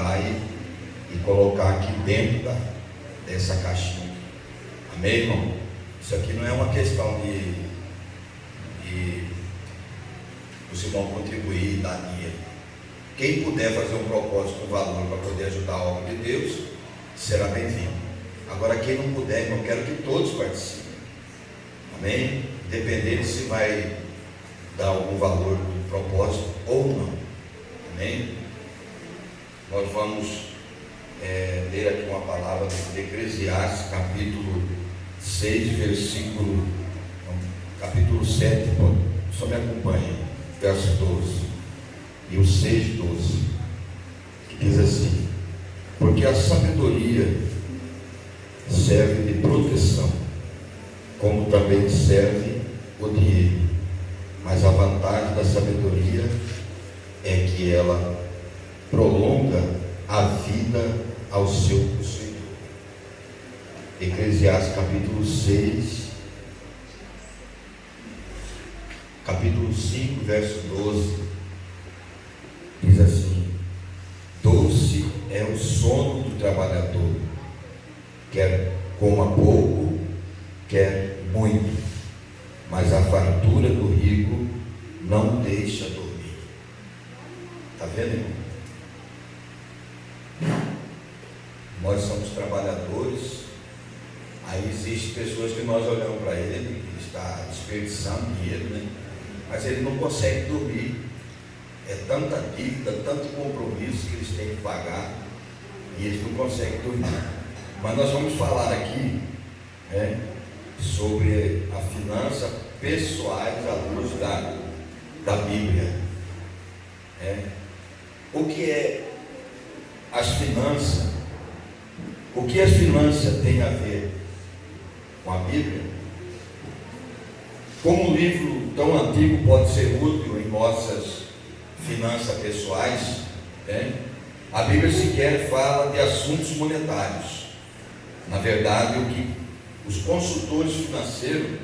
juntar e colocar aqui dentro dessa caixinha. Amém, irmão? Isso aqui não é uma questão de os irmãos contribuir e dar dinheiro. Quem puder fazer um propósito com valor para poder ajudar a obra de Deus, será bem-vindo. Agora, quem não puder, eu quero que todos participem. Amém? Independente se vai dar algum valor do propósito ou não. Amém? Nós vamos ler aqui uma palavra de Eclesiastes, capítulo 6, capítulo 7, só me acompanhe, verso 12, e o 6, 12, que diz assim: porque a sabedoria serve de proteção, como também serve o dinheiro, mas a vantagem da sabedoria é que ela prolonga a vida ao seu possuidor. Eclesiastes capítulo 6, capítulo 5, verso 12, diz assim: doce é o sono do trabalhador, quer coma pouco, quer muito, mas a fartura do rico não deixa dormir. Está vendo, irmão? Nós somos trabalhadores. Aí existem pessoas que nós olhamos para ele, que está desperdiçando dinheiro, né? Mas ele não consegue dormir. É tanta dívida, tanto compromisso que eles têm que pagar, e eles não conseguem dormir. Mas nós vamos falar aqui, né, sobre a finança pessoais à luz da Bíblia. O que é as finanças? O que as finanças têm a ver com a Bíblia? Como um livro tão antigo pode ser útil em nossas finanças pessoais, a Bíblia sequer fala de assuntos monetários. Na verdade, o que os consultores financeiros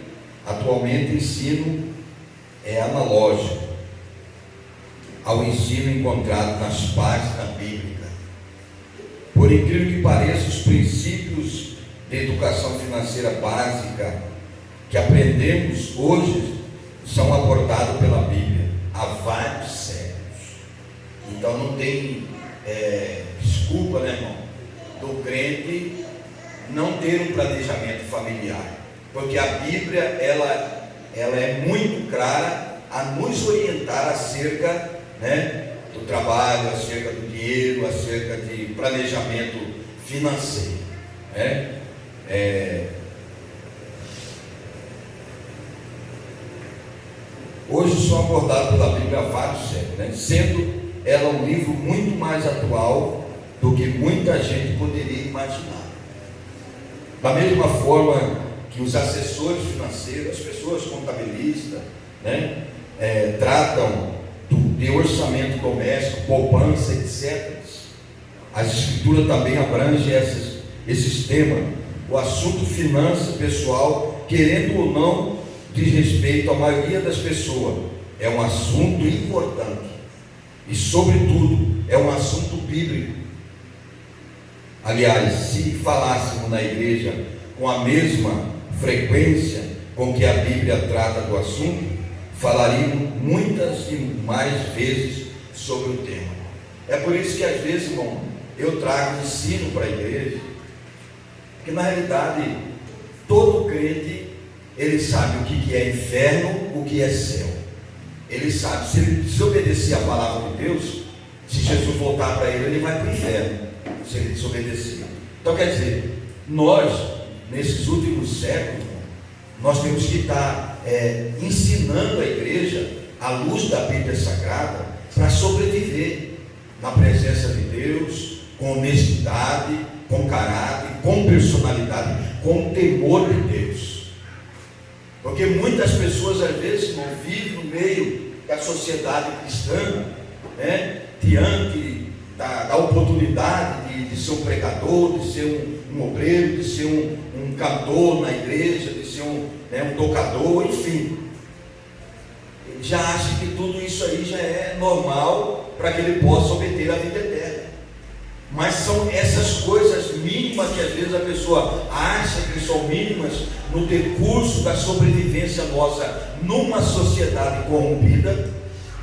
atualmente ensinam é analógico ao ensino encontrado nas páginas bíblicas. Por incrível que pareça, os princípios de educação financeira básica que aprendemos hoje são abordados pela Bíblia há vários séculos. Então não tem desculpa, né, irmão, do crente não ter um planejamento familiar, porque a Bíblia ela é muito clara a nos orientar acerca, né, do trabalho, acerca do dinheiro, acerca de planejamento financeiro, hoje são abordados pela Bíblia há vários séculos, né? Sendo ela um livro muito mais atual do que muita gente poderia imaginar. Da mesma forma que os assessores financeiros, as pessoas contabilistas, né, tratam de orçamento doméstico, poupança, etc. As escrituras também abrangem esses temas. O assunto finança pessoal, querendo ou não, diz respeito à maioria das pessoas. É um assunto importante e, sobretudo, é um assunto bíblico. Aliás, se falássemos na igreja com a mesma frequência com que a Bíblia trata do assunto, falaríamos muitas e mais vezes sobre o tema. É por isso que às vezes, irmão, eu trago ensino para a igreja, que na realidade todo crente, ele sabe o que é inferno, o que é céu. Ele sabe, se ele desobedecer a palavra de Deus, se Jesus voltar para ele, ele vai para o inferno, se ele desobedecer. Então quer dizer, nós, nesses últimos séculos, nós temos que estar ensinando a igreja, à luz da Bíblia Sagrada, para sobreviver na presença de Deus, com honestidade, com caráter, com personalidade, com temor de Deus. Porque muitas pessoas às vezes não vivem no meio da sociedade cristã, né, diante da oportunidade de ser um pregador, de ser um obreiro, de ser um cantor na igreja, de ser um tocador, enfim. Já acha que tudo isso aí já é normal para que ele possa obter a vida eterna. são essas coisas mínimas que às vezes a pessoa acha que são mínimas no decurso da sobrevivência nossa numa sociedade corrompida,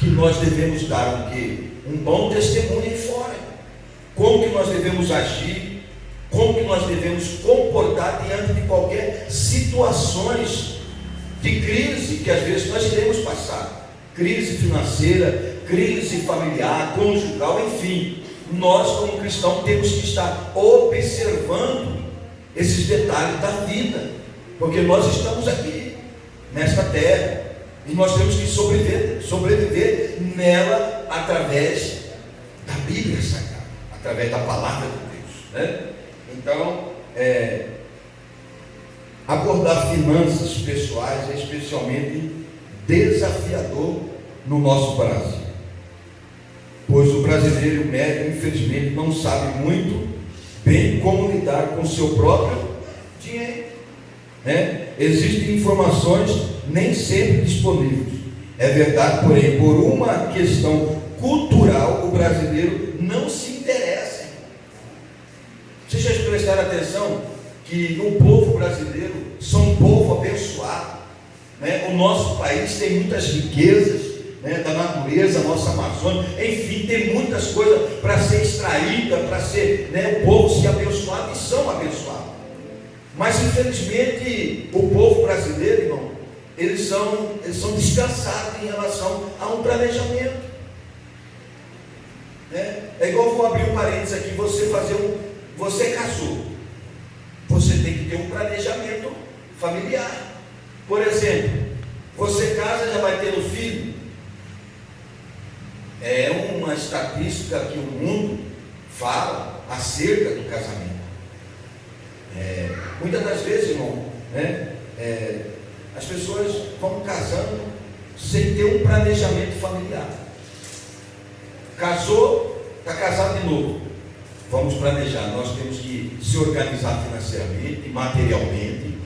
que nós devemos dar o quê? Um bom testemunho aí fora. Como que nós devemos agir, como que nós devemos comportar diante de qualquer situações de crise que às vezes nós iremos passar. Crise financeira, crise familiar, conjugal, enfim. Nós como cristãos temos que estar observando esses detalhes da vida, porque nós estamos aqui, nesta terra, e nós temos que sobreviver nela através da Bíblia Sagrada, através da palavra de Deus, né? Então, abordar finanças pessoais é especialmente desafiador no nosso Brasil, pois o brasileiro médio, infelizmente, não sabe muito bem como lidar com o seu próprio dinheiro, né? Existem informações nem sempre disponíveis, é verdade, porém, por uma questão cultural, o brasileiro não se interessa. Vocês já prestaram atenção que o povo brasileiro são um povo abençoado, né? O nosso país tem muitas riquezas, né, da natureza, a nossa Amazônia, enfim, tem muitas coisas para ser extraída, para ser, né, o povo ser abençoado, e são abençoados. Mas infelizmente o povo brasileiro, irmão, eles são descansados em relação a um planejamento, né? É igual, vou abrir um parênteses aqui, você casou, você tem que ter um planejamento familiar. Por exemplo, você casa, já vai ter um filho. É uma estatística que o mundo fala acerca do casamento. Muitas das vezes, irmão, né, as pessoas vão casando sem ter um planejamento familiar. Casou, está casado de novo. Vamos planejar, nós temos que se organizar financeiramente, materialmente,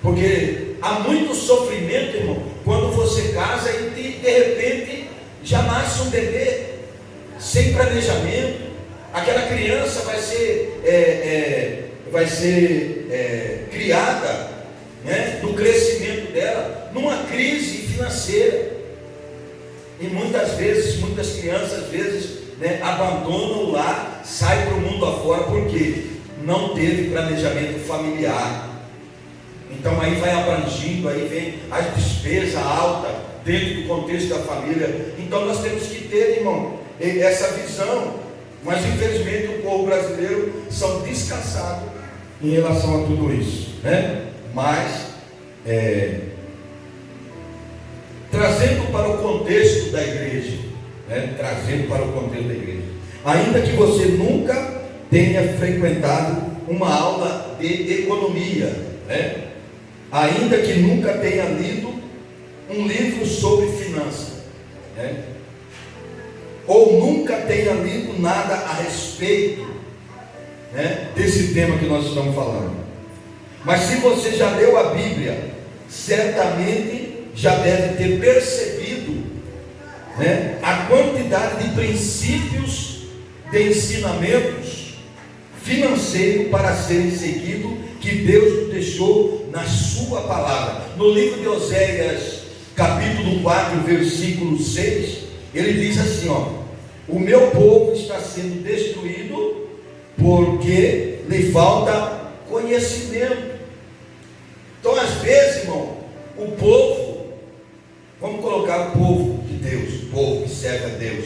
porque há muito sofrimento, irmão, quando você casa e de repente já nasce um bebê sem planejamento. Aquela criança vai ser criada, né, no crescimento dela, numa crise financeira. E muitas vezes, muitas crianças, às vezes, né, abandonam o lar, saem para o mundo afora, porque não teve planejamento familiar. Então aí vai abrangindo, aí vem a despesa alta dentro do contexto da família. Então nós temos que ter, irmão, essa visão. Mas infelizmente o povo brasileiro são descansados em relação a tudo isso, né? Mas trazendo para o contexto da igreja, né? Trazendo para o contexto da igreja, ainda que você nunca tenha frequentado uma aula de economia, né? Ainda que nunca tenha lido um livro sobre finanças, né? Ou nunca tenha lido nada a respeito, né, desse tema que nós estamos falando. Mas se você já leu a Bíblia, certamente já deve ter percebido, né, a quantidade de princípios, de ensinamentos financeiros para serem seguidos, que Deus nos deixou na sua palavra. No livro de Oséias, capítulo 4, versículo 6, ele diz assim, ó: o meu povo está sendo destruído porque lhe falta conhecimento. Então, às vezes, irmão, o povo, vamos colocar o povo de Deus, o povo que serve a Deus,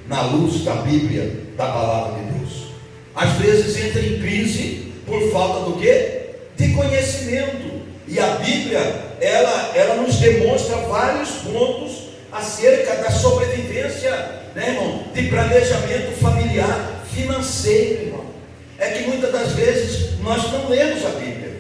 na luz da Bíblia, da palavra de Deus, às vezes entra em crise por falta do quê? De conhecimento. E a Bíblia, ela nos demonstra vários pontos acerca da sobrevivência, né, irmão, de planejamento familiar, financeiro, irmão. É que muitas das vezes nós não lemos a Bíblia.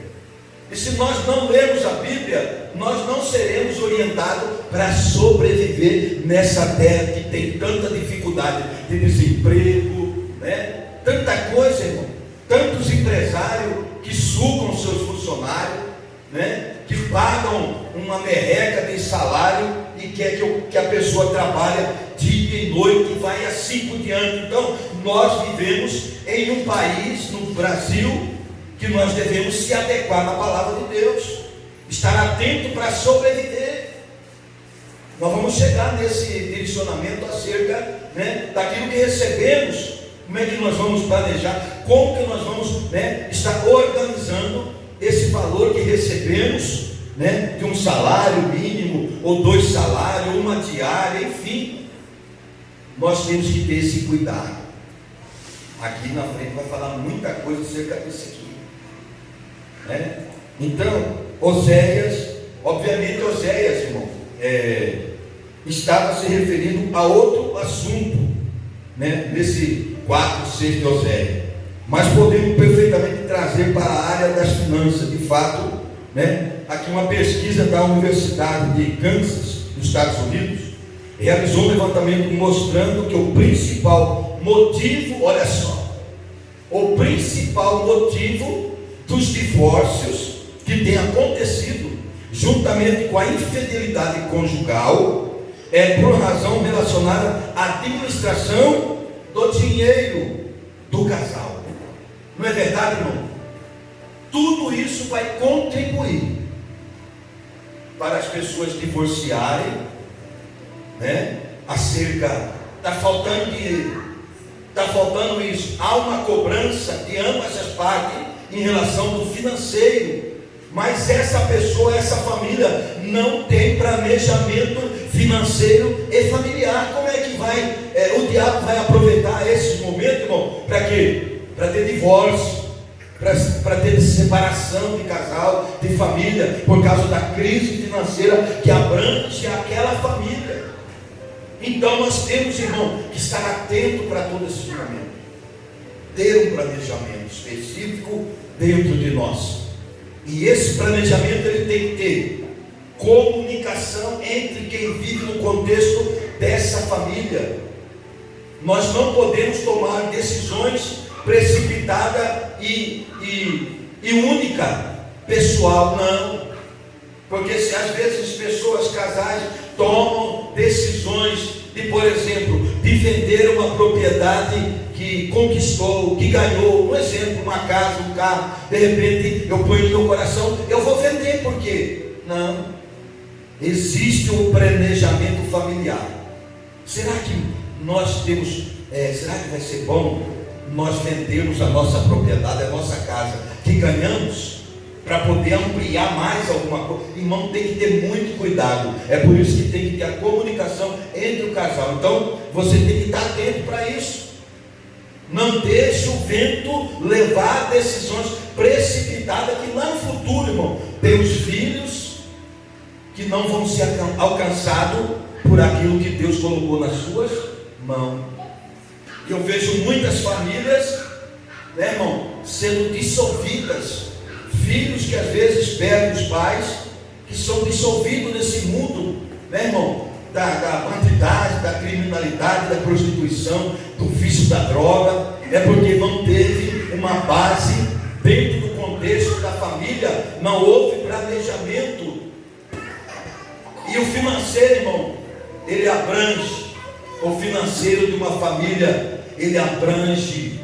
E se nós não lemos a Bíblia, nós não seremos orientados para sobreviver nessa terra que tem tanta dificuldade de desemprego, né? Tanta coisa, irmão. Tantos empresários que sugam seus funcionários, né? Que pagam uma merreca de salário e quer que a pessoa trabalhe dia e noite e vai assim por diante. Então nós vivemos em um país, no Brasil, que nós devemos se adequar na palavra de Deus, estar atento para sobreviver. Nós vamos chegar nesse direcionamento acerca, daquilo que recebemos. Como é que nós vamos planejar? Como que nós vamos, estar organizando esse valor que recebemos, de um salário mínimo, ou 2 salários, ou uma diária, enfim. Nós temos que ter esse cuidado. Aqui na frente vai falar muita coisa acerca disso aqui, Então, Oséias, obviamente Oséias, irmão, estava se referindo a outro assunto, nesse 4:6 de Oséias, mas podemos perfeitamente trazer para a área das finanças. De fato, aqui uma pesquisa da Universidade de Kansas, nos Estados Unidos, realizou um levantamento mostrando que o principal motivo, olha só, o principal motivo dos divórcios que tem acontecido, juntamente com a infidelidade conjugal, é por razão relacionada à administração do dinheiro do casal. Não é verdade, irmão? Tudo isso vai contribuir para as pessoas divorciarem, acerca, está faltando dinheiro, está faltando isso. Há uma cobrança de ambas as partes em relação do financeiro, mas essa pessoa, essa família não tem planejamento financeiro e familiar. Como é que vai, o diabo vai aproveitar esses momentos, irmão, para quê? Para ter divórcio, para ter separação de casal, de família, por causa da crise financeira que abrange aquela família. Então nós temos, irmão, que estar atento para todo esse momento, ter um planejamento específico dentro de nós, e esse planejamento ele tem que ter comunicação entre quem vive no contexto dessa família. Nós não podemos tomar decisões precipitadas e única, pessoal, não. Porque se às vezes pessoas, casais, tomam decisões de, por exemplo, de vender uma propriedade que conquistou, que ganhou, um exemplo, uma casa, um carro, de repente eu ponho no meu coração, eu vou vender, por quê? Não. Existe um planejamento familiar. Será que nós temos, será que vai ser bom nós vendermos a nossa propriedade, a nossa casa, que ganhamos, para poder ampliar mais alguma coisa? Irmão, tem que ter muito cuidado. É por isso que tem que ter a comunicação entre o casal. Então, você tem que estar atento para isso. Não deixe o vento levar decisões precipitadas, que lá no futuro, irmão, tem os filhos que não vão ser alcançados por aquilo que Deus colocou nas suas mãos. Eu vejo muitas famílias, irmão, sendo dissolvidas. Filhos que às vezes perdem os pais, que são dissolvidos nesse mundo, irmão, da bandidagem, da criminalidade, da prostituição, do vício da droga. É porque não teve uma base dentro do contexto da família, não houve planejamento. E o financeiro, irmão, ele abrange, o financeiro de uma família, ele abrange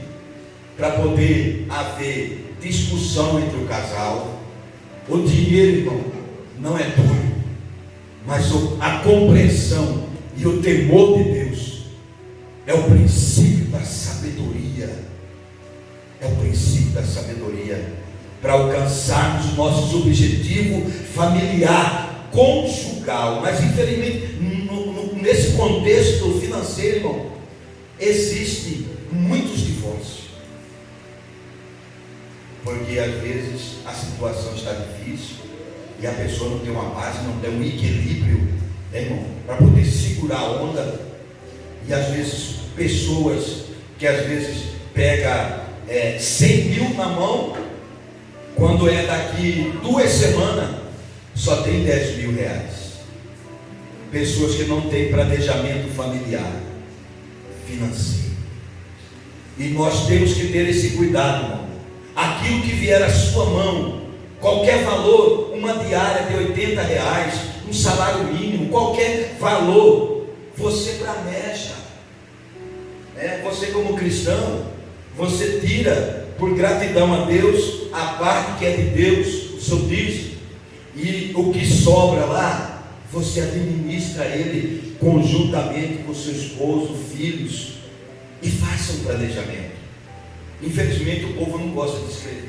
para poder haver discussão entre o casal. O dinheiro, irmão, não é tudo, mas a compreensão e o temor de Deus é o princípio da sabedoria. É o princípio da sabedoria para alcançarmos nossos objetivos familiar, conjugal. Mas infelizmente nesse contexto financeiro, irmão, existem muitos divórcios, porque às vezes a situação está difícil e a pessoa não tem uma base, não tem um equilíbrio, irmão, para poder segurar a onda. E às vezes pessoas que às vezes pegam 100 mil na mão, quando é daqui 2 semanas só tem 10 mil reais. Pessoas que não têm planejamento familiar, financeiro. E nós temos que ter esse cuidado, irmão. Aquilo que vier à sua mão, qualquer valor, uma diária de 80 reais, um salário mínimo, qualquer valor, você planeja. Você como cristão, você tira por gratidão a Deus a parte que é de Deus, o seu dízimo, e o que sobra lá, você administra ele conjuntamente com seu esposo, filhos, e faça um planejamento. Infelizmente o povo não gosta de escrever.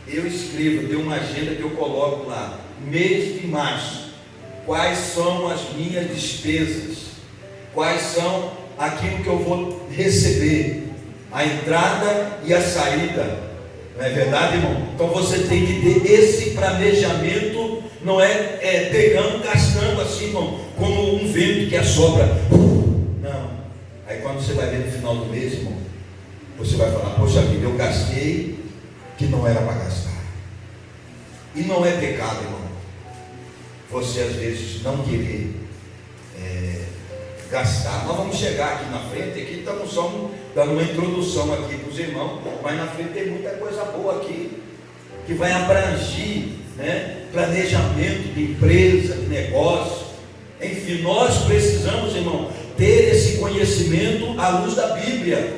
Eu escrevo, tenho uma agenda que eu coloco lá, mês de março, quais são as minhas despesas, quais são aquilo que eu vou receber, a entrada e a saída, não é verdade, irmão? Então você tem que ter esse planejamento, não é pegando, gastando assim, irmão, como um vento que assopra, não. Aí quando você vai ver no final do mês, irmão, você vai falar, poxa vida, eu gastei que não era para gastar. E não é pecado, irmão, você às vezes não querer gastar. Nós vamos chegar aqui na frente, aqui estamos só dando uma introdução aqui para os irmãos, mas na frente tem muita coisa boa aqui, que vai abranger, planejamento de empresa, de negócio, enfim, nós precisamos, irmão, ter esse conhecimento à luz da Bíblia,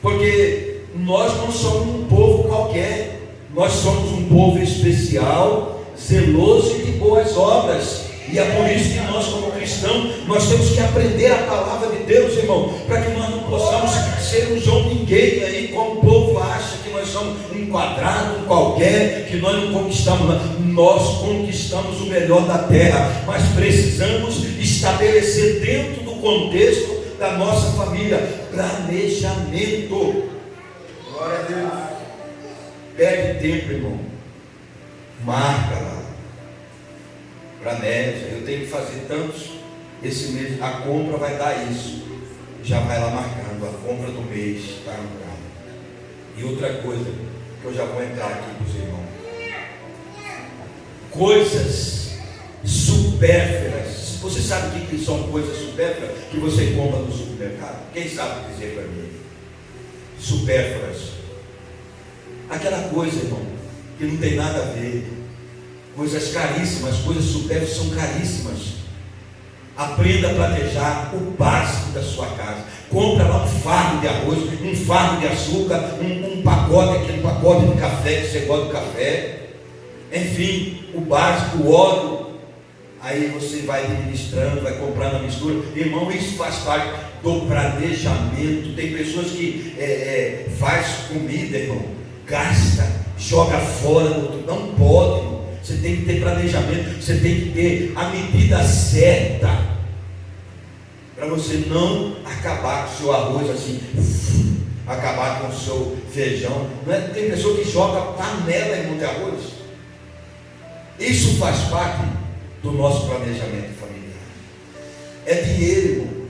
porque nós não somos um povo qualquer, nós somos um povo especial, zeloso e de boas obras. E é por isso que nós, como cristãos, nós temos que aprender a palavra de Deus, irmão, para que nós não possamos ser um João Ninguém aí, como o povo acha que nós somos um quadrado, um qualquer, que nós não conquistamos. Nós conquistamos o melhor da terra, mas precisamos estabelecer dentro do contexto da nossa família planejamento. Glória a Deus. Perde tempo, irmão, marca lá. Planeja, eu tenho que fazer tantos esse mês, a compra vai dar isso, já vai lá marcando, a compra do mês está no carro. E outra coisa, que eu já vou entrar aqui para os irmãos, coisas supérfluas. Você sabe o que são coisas supérfluas que você compra no supermercado? Quem sabe dizer para mim? Supérfluas, aquela coisa, irmão, que não tem nada a ver. Coisas caríssimas, coisas supérfluas são caríssimas. Aprenda a planejar o básico da sua casa. Compra lá um fardo de arroz, um fardo de açúcar, um pacote, aquele pacote de café que você gosta do café. Enfim, o básico, o óleo. Aí você vai administrando, vai comprando a mistura. Irmão, isso faz parte do planejamento. Tem pessoas que faz comida, irmão, gasta, joga fora, não pode, irmão. Você tem que ter planejamento, você tem que ter a medida certa, para você não acabar com o seu arroz assim, acabar com o seu feijão. Não é? Tem pessoa que joga panela em monte arroz. Isso faz parte do nosso planejamento familiar. É dinheiro, irmão.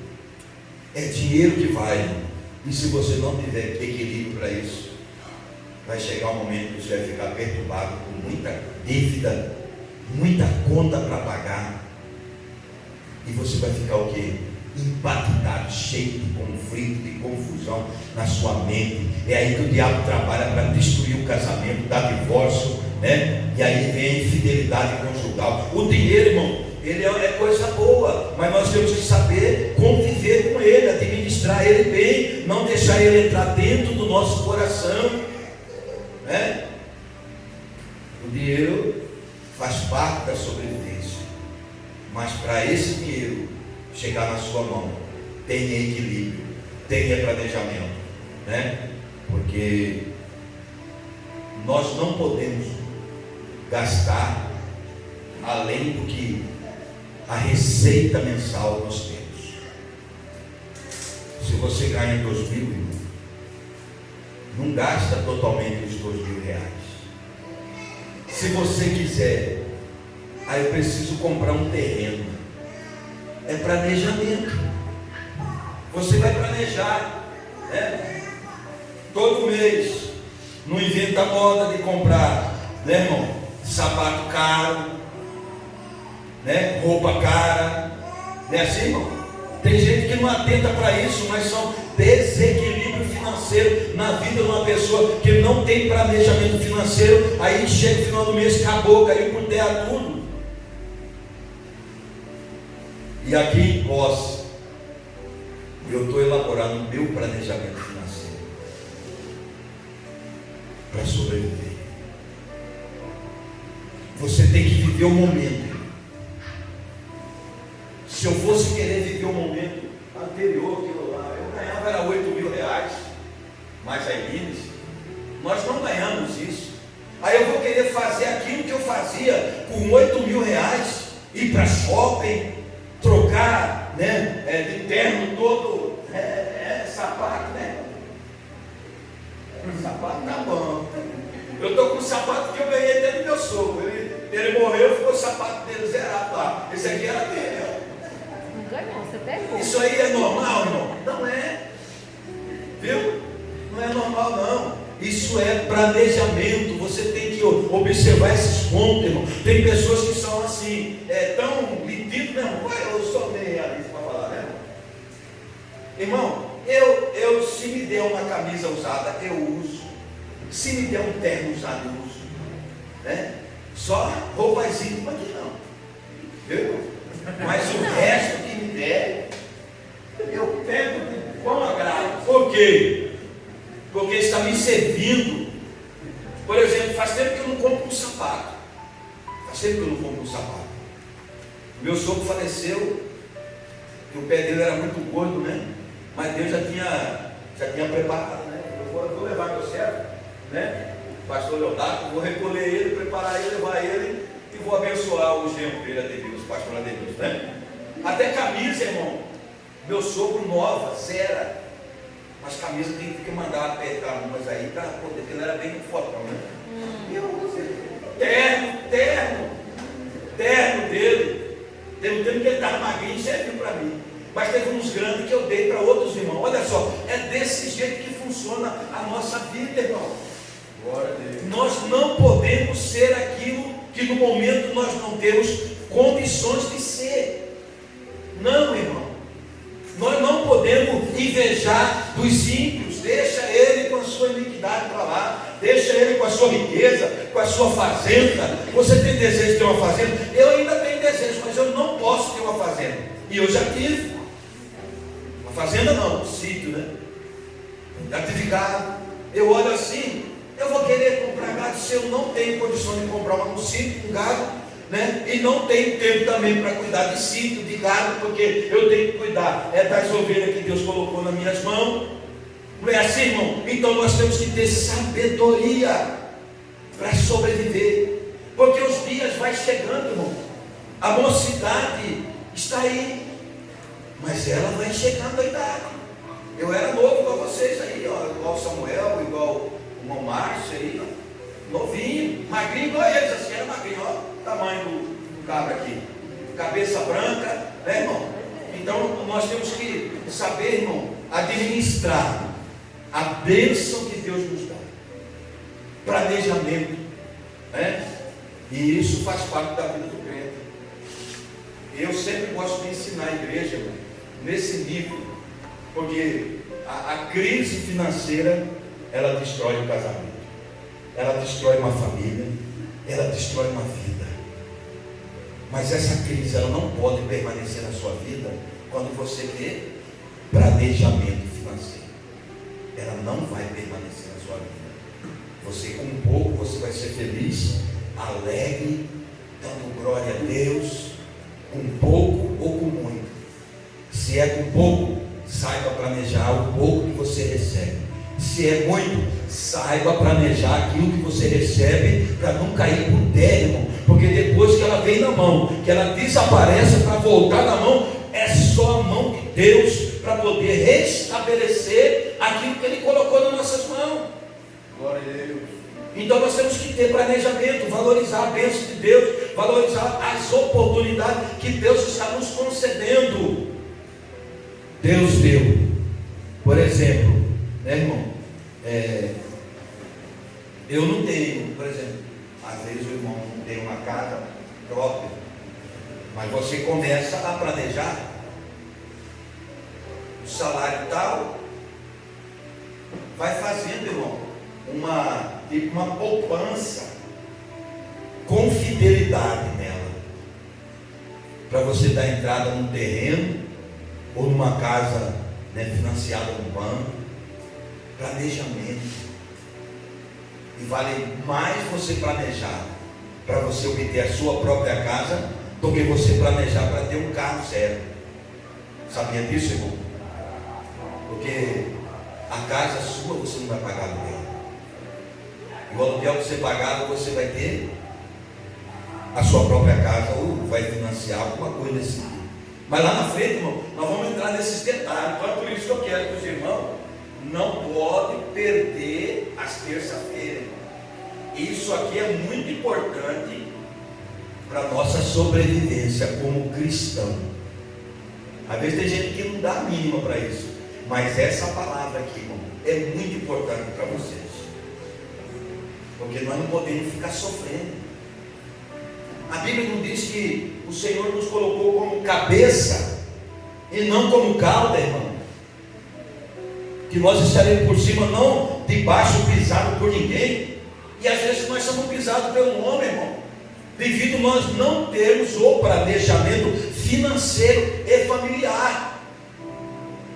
É dinheiro que vai, irmão. E se você não tiver equilíbrio para isso, vai chegar um momento que você vai ficar perturbado com muita dívida, muita conta para pagar, e você vai ficar o quê? Impactado, cheio de conflito, de confusão na sua mente. É aí que o diabo trabalha para destruir o casamento, dar divórcio, e aí vem a infidelidade conjugal. O dinheiro, irmão, ele é coisa boa, mas nós temos que saber conviver com ele, administrar ele bem, não deixar ele entrar dentro do nosso coração. O dinheiro faz parte da sobrevivência, mas para esse dinheiro chegar na sua mão, tenha equilíbrio, tenha planejamento, porque nós não podemos gastar além do que a receita mensal nós temos. Se você ganha 2.000, irmão, não gasta totalmente os R$2.000. Se você quiser, aí eu preciso comprar um terreno. É planejamento. Você vai planejar, todo mês. Não inventa moda de comprar, irmão, sapato caro, roupa cara. Não é assim, irmão? Tem gente que não atenta para isso, mas são desequilíbrio financeiro na vida de uma pessoa que não tem planejamento financeiro. Aí chega o final do mês, acabou, caiu por terra tudo. E aqui em Posse, Eu estou elaborando o meu planejamento financeiro para sobreviver. Você tem que viver o momento. Se eu fosse querer viver o momento anterior, aquilo lá, eu ganhava era 8 mil reais, mais a Inês. Nós não ganhamos isso. Aí eu vou querer fazer aquilo que eu fazia com 8 mil reais, ir para shopping, trocar, né, de terno todo, sapato, né? Sapato tá bom. Eu estou com um sapato que eu ganhei até do meu sogro. Ele morreu, ficou o sapato dele zerado lá. Esse aqui era dele, ó. Não ganhou, você pegou. Isso aí é normal, irmão? Não é. Viu? Não é normal, não. Isso é planejamento. Você tem que observar esses pontos, irmão. Tem pessoas que são assim, tão metidos, né, irmão? Eu sou meio ali para falar, né? Irmão, eu se me der uma camisa usada, eu uso. Se me der um terno usado, eu uso. Né? Só roupas íntimas aqui não. Viu? Mas o resto que me der, eu pego de bom agrado. Por quê? Porque está me servindo. Por exemplo, faz tempo que eu não compro um sapato. Faz tempo que eu não compro um sapato. Meu sogro faleceu, e o pé dele era muito gordo, né? Mas Deus já tinha preparado, né? Eu vou levar meu servo, né? Pastor Leodato, vou recolher ele, preparar ele, levar ele e vou abençoar o genro dele, Adeus, pastor Adeus, né? Até camisa, irmão. Meu sogro nova, zero. Mas camisa tem que mandar apertar umas aí para poder, porque ele era bem fortão, né? Terno dele. Teve um tempo que ele estava magrinho e serviu para mim. Mas teve uns grandes que eu dei para outros irmãos. Olha só, é desse jeito que funciona a nossa vida, irmão. Glória a Deus. Nós não podemos ser aquilo que no momento nós não temos condições de ser. Não, irmão. Nós não podemos invejar dos ímpios. Deixa ele com a sua iniquidade para lá. Deixa ele com a sua riqueza, com a sua fazenda. Você tem desejo de ter uma fazenda? Eu ainda tenho desejo, mas eu não posso ter uma fazenda. E eu já tive. Uma fazenda não, um sítio, né? Já tive gado. Eu olho assim, eu vou querer comprar gado se eu não tenho condição de comprar um sítio, um gado. Né? E não tenho tempo também para cuidar de sítio, de gado, porque eu tenho que cuidar das ovelhas que Deus colocou nas minhas mãos. Não é assim, irmão? Então nós temos que ter sabedoria para sobreviver, porque os dias vai chegando, irmão. A mocidade está aí, mas ela vai chegando a idade. Eu era novo igual vocês aí, ó, igual o Samuel, igual o irmão Márcio aí, ó, novinho, magrinho igual eles, assim, era magrinho, ó. Tamanho do cabra aqui, cabeça branca, né, irmão? Então nós temos que saber, irmão, administrar a bênção que Deus nos dá, planejamento, né? E isso faz parte da vida do crente. Eu sempre gosto de ensinar a igreja, irmão, nesse nível, porque a crise financeira ela destrói o casamento, ela destrói uma família, ela destrói uma vida. Mas essa crise ela não pode permanecer na sua vida quando você ter planejamento financeiro. Ela não vai permanecer na sua vida. Você com pouco você vai ser feliz, alegre, dando glória a Deus, com pouco ou com muito. Se é com pouco, saiba planejar o pouco que você recebe. Se é muito, saiba planejar aquilo que você recebe para não cair por terra, irmão. Porque depois que ela vem na mão, que ela desaparece para voltar na mão, é só a mão de Deus para poder restabelecer aquilo que Ele colocou nas nossas mãos. Glória a Deus. Então nós temos que ter planejamento, valorizar a bênção de Deus, valorizar as oportunidades que Deus está nos concedendo. Deus deu, por exemplo, né, irmão? Eu não tenho, por exemplo, às vezes o irmão não tem uma casa própria, mas você começa a planejar o salário tal, vai fazendo, irmão, uma poupança com fidelidade nela, para você dar entrada num terreno ou numa casa né, financiada no banco. Planejamento. E vale mais você planejar para você obter a sua própria casa do que você planejar para ter um carro zero. Sabia disso, irmão? Porque a casa sua você não vai pagar aluguel. E o aluguel que você pagava, você vai ter a sua própria casa, ou vai financiar alguma coisa assim. Mas lá na frente, irmão, nós vamos entrar nesses detalhes. Então é por isso que eu quero que os irmãos não podem perder as terças-feiras. Isso aqui é muito importante para a nossa sobrevivência como cristão. Às vezes tem gente que não dá a mínima para isso, mas essa palavra aqui, irmão, é muito importante para vocês, porque nós não podemos ficar sofrendo. A Bíblia não diz que o Senhor nos colocou como cabeça e não como cauda, irmão, que nós estaremos por cima, não debaixo, pisado por ninguém. E às vezes nós somos pisados pelo homem, irmão, devido nós não termos o planejamento financeiro e familiar.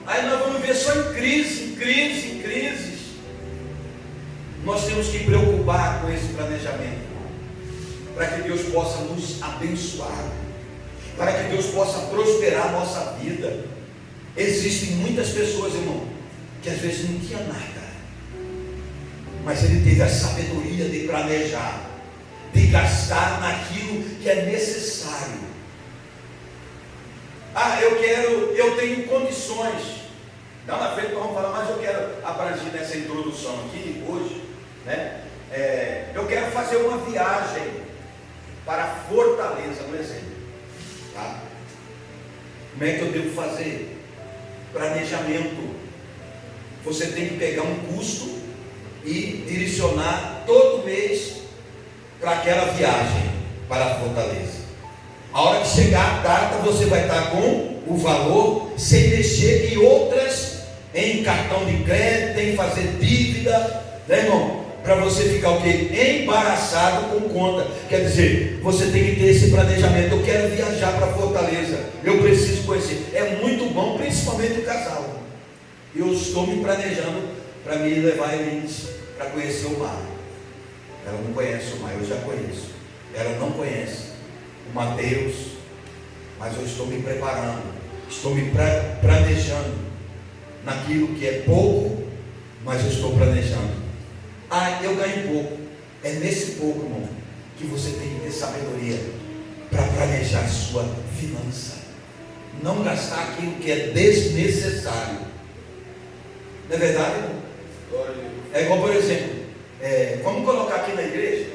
Aí nós vamos ver só em crise, em crise, em crises. Nós temos que preocupar com esse planejamento, para que Deus possa nos abençoar, para que Deus possa prosperar a nossa vida. Existem muitas pessoas, irmão, que às vezes não tinha nada, mas ele teve a sabedoria de planejar, de gastar naquilo que é necessário. Eu tenho condições. Não na frente vamos falar, mas eu quero abranger nessa introdução aqui hoje, né? Eu quero fazer uma viagem para Fortaleza, no exemplo, tá? Como é que eu devo fazer? Planejamento. Você tem que pegar um custo e direcionar todo mês para aquela viagem para Fortaleza. A hora que chegar a data, você vai estar com o valor, sem mexer em outras, em cartão de crédito, em fazer dívida, né, irmão? Para você ficar o quê? Embaraçado com conta. Quer dizer, você tem que ter esse planejamento. Eu quero viajar para Fortaleza, eu preciso conhecer. É muito bom, principalmente o casal. Eu estou me planejando para me levar eles para conhecer o mar. Ela não conhece o mar, eu já conheço. Ela não conhece o Mateus, mas eu estou me preparando, estou me planejando naquilo que é pouco, mas eu estou planejando. Eu ganho pouco. É nesse pouco, irmão, que você tem que ter sabedoria para planejar a sua finança. Não gastar aquilo que é desnecessário. Não é verdade, irmão? É igual, por exemplo, vamos colocar aqui na igreja,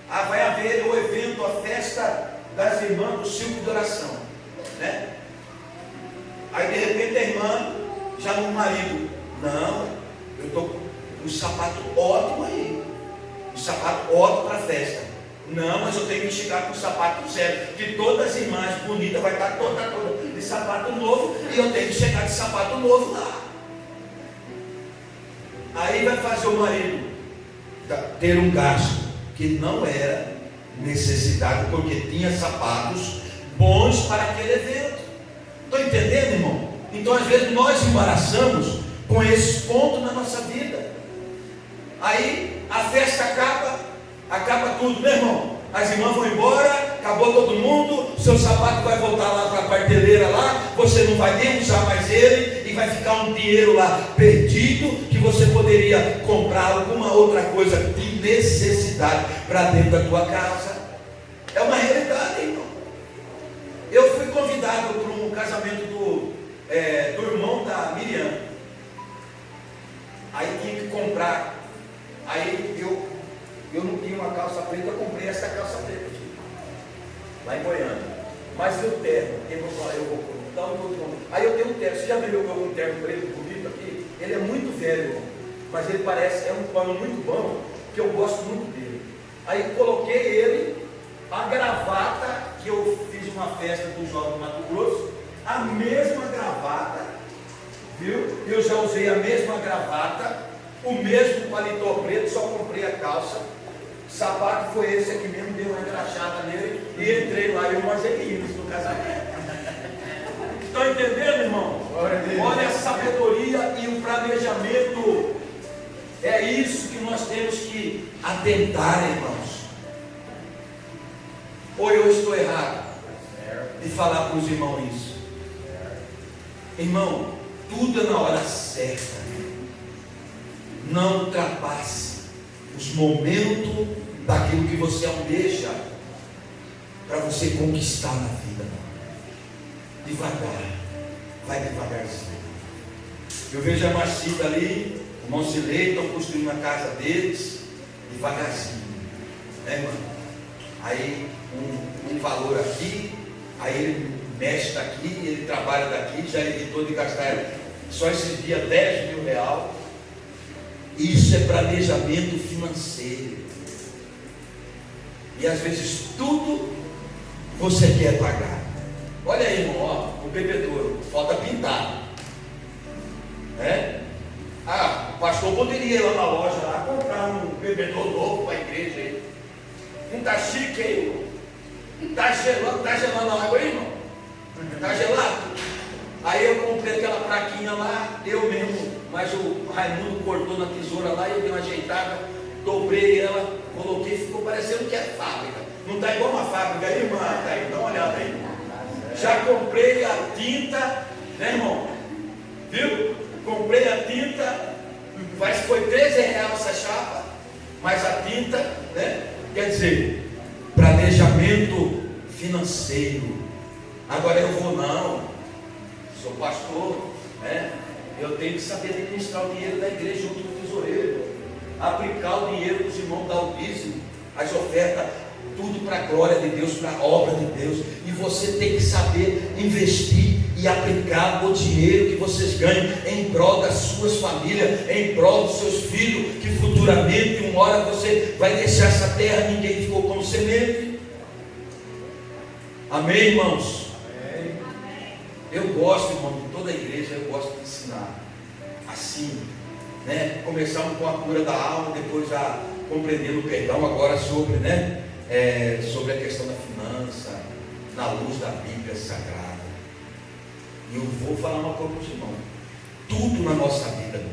vai haver o evento, a festa das irmãs do círculo de oração, né? Aí de repente a irmã, já no marido, não, eu estou com um sapato ótimo aí, um sapato ótimo para a festa. Não, mas eu tenho que chegar com um sapato zero, que todas as irmãs bonitas vai estar toda de sapato novo, e eu tenho que chegar de sapato novo lá. Aí vai fazer o marido ter um gasto que não era necessidade, porque tinha sapatos bons para aquele evento. Estão entendendo, irmão? Então às vezes nós embaraçamos com esse ponto na nossa vida. Aí a festa acaba tudo, meu irmão. As irmãs vão embora, acabou todo mundo, seu sapato vai voltar lá para a prateleira lá, você não vai nem usar mais ele, e vai ficar um dinheiro lá perdido, que você poderia comprar alguma outra coisa de necessidade para dentro da tua casa. É uma realidade, irmão. Eu fui convidado para um casamento do irmão da Miriam. Aí tinha que comprar. Aí eu não tinha uma calça preta, eu comprei essa calça preta aqui, lá em Goiânia. Mas o terno, eu vou falar, eu vou dar um outro. Aí eu tenho um terno, você já viu um terno preto bonito aqui? Ele é muito velho, irmão, mas ele é um pano muito bom, que eu gosto muito dele. Aí eu coloquei ele, a gravata, que eu fiz uma festa do Jovem do Mato Grosso, a mesma gravata, viu? Eu já usei a mesma gravata, o mesmo paletó preto, só comprei a calça. Sapato foi esse aqui mesmo, dei uma engraxada nele e entrei lá e eu arranjei isso no casamento. Estão entendendo, irmão? Olha a sabedoria e o planejamento. É isso que nós temos que atentar, irmãos. Ou eu estou errado de falar para os irmãos isso? Irmão, tudo é na hora certa. Não ultrapasse os momentos daquilo que você almeja para você conquistar na vida. Devagar, vai devagarzinho. Eu vejo a Marcita ali, o Monsilei, estão construindo a casa deles, devagarzinho, né, irmão? Aí um valor aqui, aí ele mexe daqui, ele trabalha daqui, já evitou de gastar só esses dias 10 mil reais. Isso é planejamento financeiro. E às vezes tudo você quer pagar. Olha aí, irmão, ó, o bebedouro, falta pintar. O pastor poderia ir lá na loja lá, comprar um bebedouro novo para a igreja aí. Não está chique aí, irmão? Não está gelando a água aí, irmão? Está gelado? Aí eu comprei aquela plaquinha lá, eu mesmo, mas o Raimundo cortou na tesoura lá, eu dei uma ajeitada, dobrei ela, coloquei, ficou parecendo que é fábrica. Não está igual uma fábrica aí, irmã? Tá aí, dá uma olhada aí. Já comprei a tinta, né, irmão? Viu? Comprei a tinta, foi 13 reais essa chapa, mas a tinta, né? Quer dizer, planejamento financeiro. Agora eu vou, não, sou pastor, né? Eu tenho que saber administrar o dinheiro da igreja junto com o tesoureiro, aplicar o dinheiro dos irmãos, dar o dízimo, as ofertas, tudo para a glória de Deus, para a obra de Deus. E você tem que saber investir e aplicar o dinheiro que vocês ganham em prol das suas famílias, em prol dos seus filhos, que futuramente, uma hora você vai deixar essa terra, ninguém ficou como semente. Amém, irmãos? Amém. Eu gosto, irmão, de toda a igreja, eu gosto de ensinar assim, né? Começamos com a cura da alma, depois já compreendendo o perdão, agora sobre, né? Sobre a questão da finança, na luz da Bíblia Sagrada. E eu vou falar uma coisa para os irmãos: tudo na nossa vida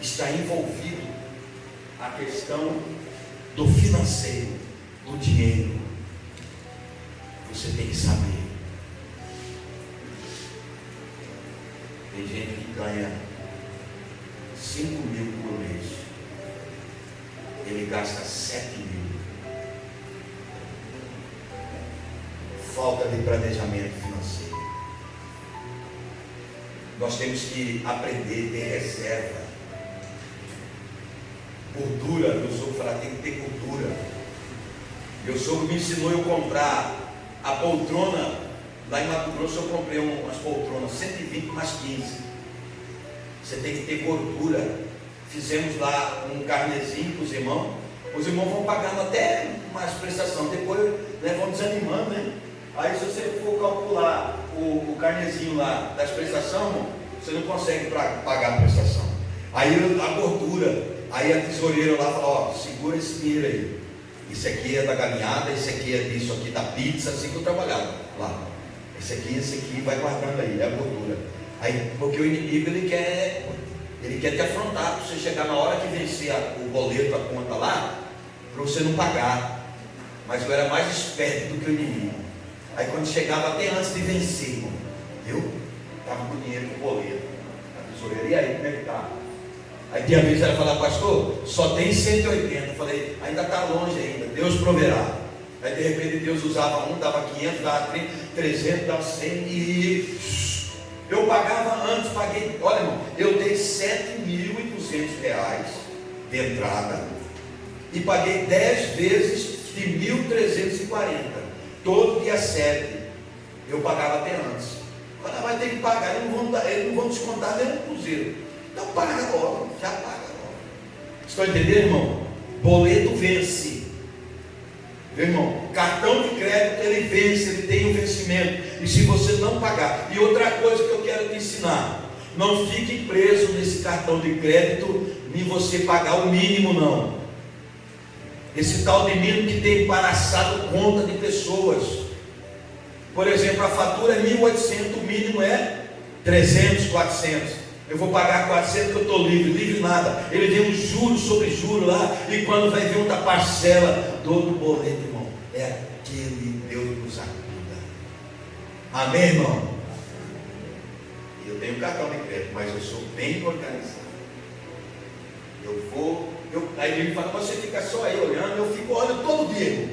está envolvido a questão do financeiro, do dinheiro. Você tem que saber. Tem gente que ganha 5 mil por mês, ele gasta 7 mil. Falta de planejamento financeiro. Nós temos que aprender a ter reserva. Gordura, meu sogro falava, tem que ter gordura. Meu sogro me ensinou eu comprar a poltrona, lá em Mato Grosso eu comprei umas poltronas, 120 mais 15. Você tem que ter gordura. Fizemos lá um carnezinho para os irmãos vão pagando até umas prestações, depois, né, vão desanimando, né? Aí se você for calcular o carnezinho lá das prestações, você não consegue pagar a prestação. Aí a gordura, aí a tesoureira lá fala, ó, segura esse dinheiro aí. Isso aqui é da galinhada, isso aqui é disso aqui da pizza, assim que eu trabalhava lá. Esse aqui, vai guardando aí, é a gordura. Aí, porque o inimigo ele quer te afrontar, para você chegar na hora que vencer o boleto, a conta lá, para você não pagar. Mas eu era mais esperto do que o inimigo. Aí quando chegava até antes de vencer, irmão, eu estava com dinheiro com o boleto, a tesoureira, e aí, como é que tá? Aí tinha vez ela falava, pastor, só tem 180. Eu falei, ainda está longe ainda, Deus proverá. Aí de repente Deus usava dava 500, dava 30, 300, dava 100 e eu pagava antes, paguei, olha irmão, eu dei 7.200 reais de entrada e paguei 10 vezes de 1.340. Todo dia 7 eu pagava até antes. Quando vai ter que pagar, eles não vão descontar nem um cruzeiro. Então paga logo, já paga logo. Estão entendendo, irmão? Boleto vence. Meu irmão, cartão de crédito ele vence, ele tem um vencimento. E se você não pagar, e outra coisa que eu quero te ensinar, não fique preso nesse cartão de crédito, nem você pagar o mínimo não. Esse tal de mínimo que tem embaraçado conta de pessoas. Por exemplo, a fatura é 1.800, o mínimo é 300, 400. Eu vou pagar 400 que eu estou livre. Livre nada. Ele deu um juro sobre juro lá. E quando vai vir outra parcela do outro boleto, irmão, é aquele Deus nos ajuda. Amém, irmão? Eu tenho cartão de crédito, mas eu sou bem organizado. Aí ele fala, você fica só aí olhando, eu fico olhando todo dia.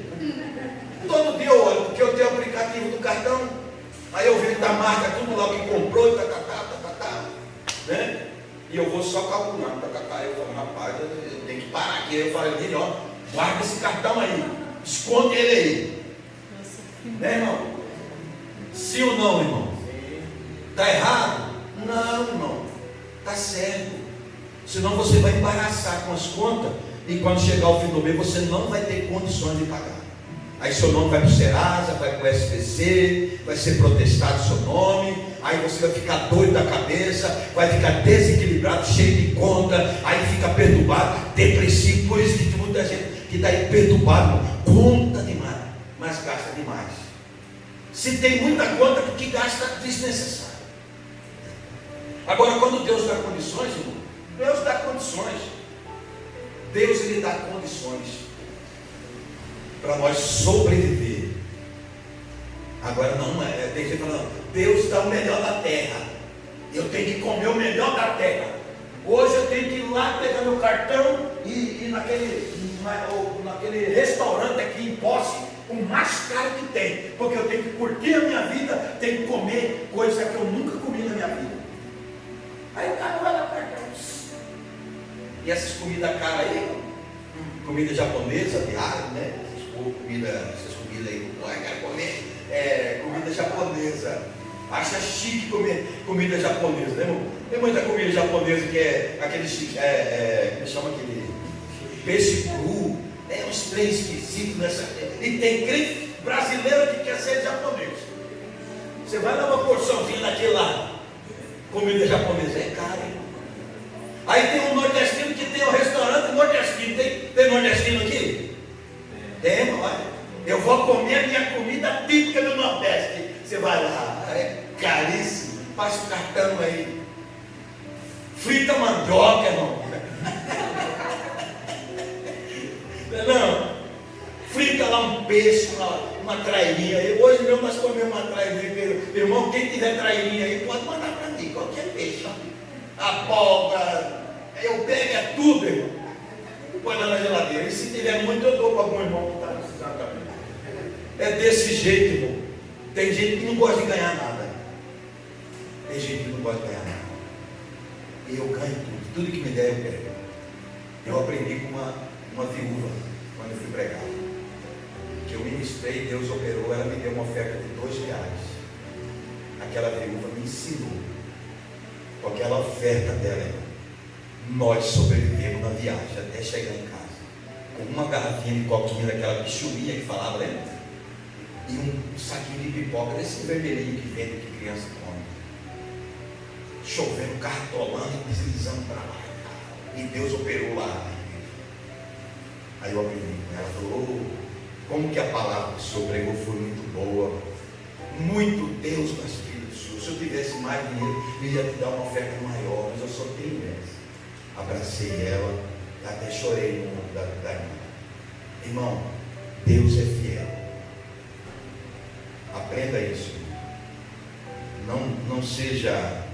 Todo dia eu olho, porque eu tenho o aplicativo do cartão. Aí eu vejo da marca, tudo lá que comprou, né? E eu vou só calculando, eu falo, rapaz, eu tenho que parar aqui. Aí eu falo, ele, ó, guarda esse cartão aí, esconde ele aí. Né, irmão? Sim ou não, irmão? Está errado? Não, irmão, está certo. Senão você vai embaraçar com as contas e quando chegar o fim do mês você não vai ter condições de pagar. Aí seu nome vai para o Serasa, vai para o SPC, vai ser protestado seu nome, aí você vai ficar doido da cabeça, vai ficar desequilibrado, cheio de conta, aí fica perturbado, depressivo. Por isso que tem muita gente que está aí perturbado, conta demais, mas gasta demais. Se tem muita conta, porque gasta desnecessário. Agora, quando Deus dá condições, irmão, Deus dá condições. Deus, Ele dá condições para nós sobreviver. Agora não é, tem gente falando, Deus dá o melhor da terra. Eu tenho que comer o melhor da terra. Hoje eu tenho que ir lá pegar meu cartão e ir naquele restaurante aqui em Posse, o mais caro que tem, porque eu tenho que curtir a minha vida, tenho que comer coisa que eu nunca comi na minha vida. Aí o cara vai lá para cá. E essas comidas caras aí, comida japonesa, diária, né? Essas comidas aí, quero comer comida japonesa. Acha chique comer comida japonesa, né, irmão? Tem muita comida japonesa que é aquele, como chama aquele peixe cru, uns três esquisitos nessa. E tem crente brasileiro que quer ser japonês. Você vai dar uma porçãozinha daquele lá, comida japonesa é cara, irmão. Aí tem um nordestino que tem um restaurante nordestino. Tem nordestino aqui? Tem, irmão. Eu vou comer a minha comida típica do Nordeste. Você vai lá, é caríssimo. Passa o cartão aí. Frita mandioca, irmão. Não. Frita lá um peixe, uma trairinha. Hoje mesmo nós comemos uma trairinha. Irmão, quem tiver trairinha aí pode mandar para mim. Qualquer peixe. Abóbora, eu pego tudo, irmão. Põe lá na geladeira. E se tiver muito, eu dou para algum irmão que está precisando também. É desse jeito, irmão. Tem gente que não gosta de ganhar nada. Tem gente que não gosta de ganhar nada. E eu ganho tudo. Tudo que me der, eu pego. Eu aprendi com uma viúva quando eu fui pregar. Que eu ministrei, Deus operou, ela me deu uma oferta de R$2. Aquela viúva me ensinou. Com aquela oferta dela, nós sobrevivemos na viagem até chegar em casa, com uma garrafinha de coquinha daquela bichulinha que falava, lembra? E um saquinho de pipoca desse vermelhinho que vende, que criança come. Chovendo, cartolando e deslizando para lá. E Deus operou lá. Aí eu aprendi. Ela falou, como que a palavra que o senhor pregou foi muito boa. Muito Deus nas filhas. Se eu tivesse mais dinheiro, eu ia te dar uma oferta maior, mas eu só tenho essa. Abracei ela, até chorei no nome da irmã. Irmão, Deus é fiel. Aprenda isso. Não seja.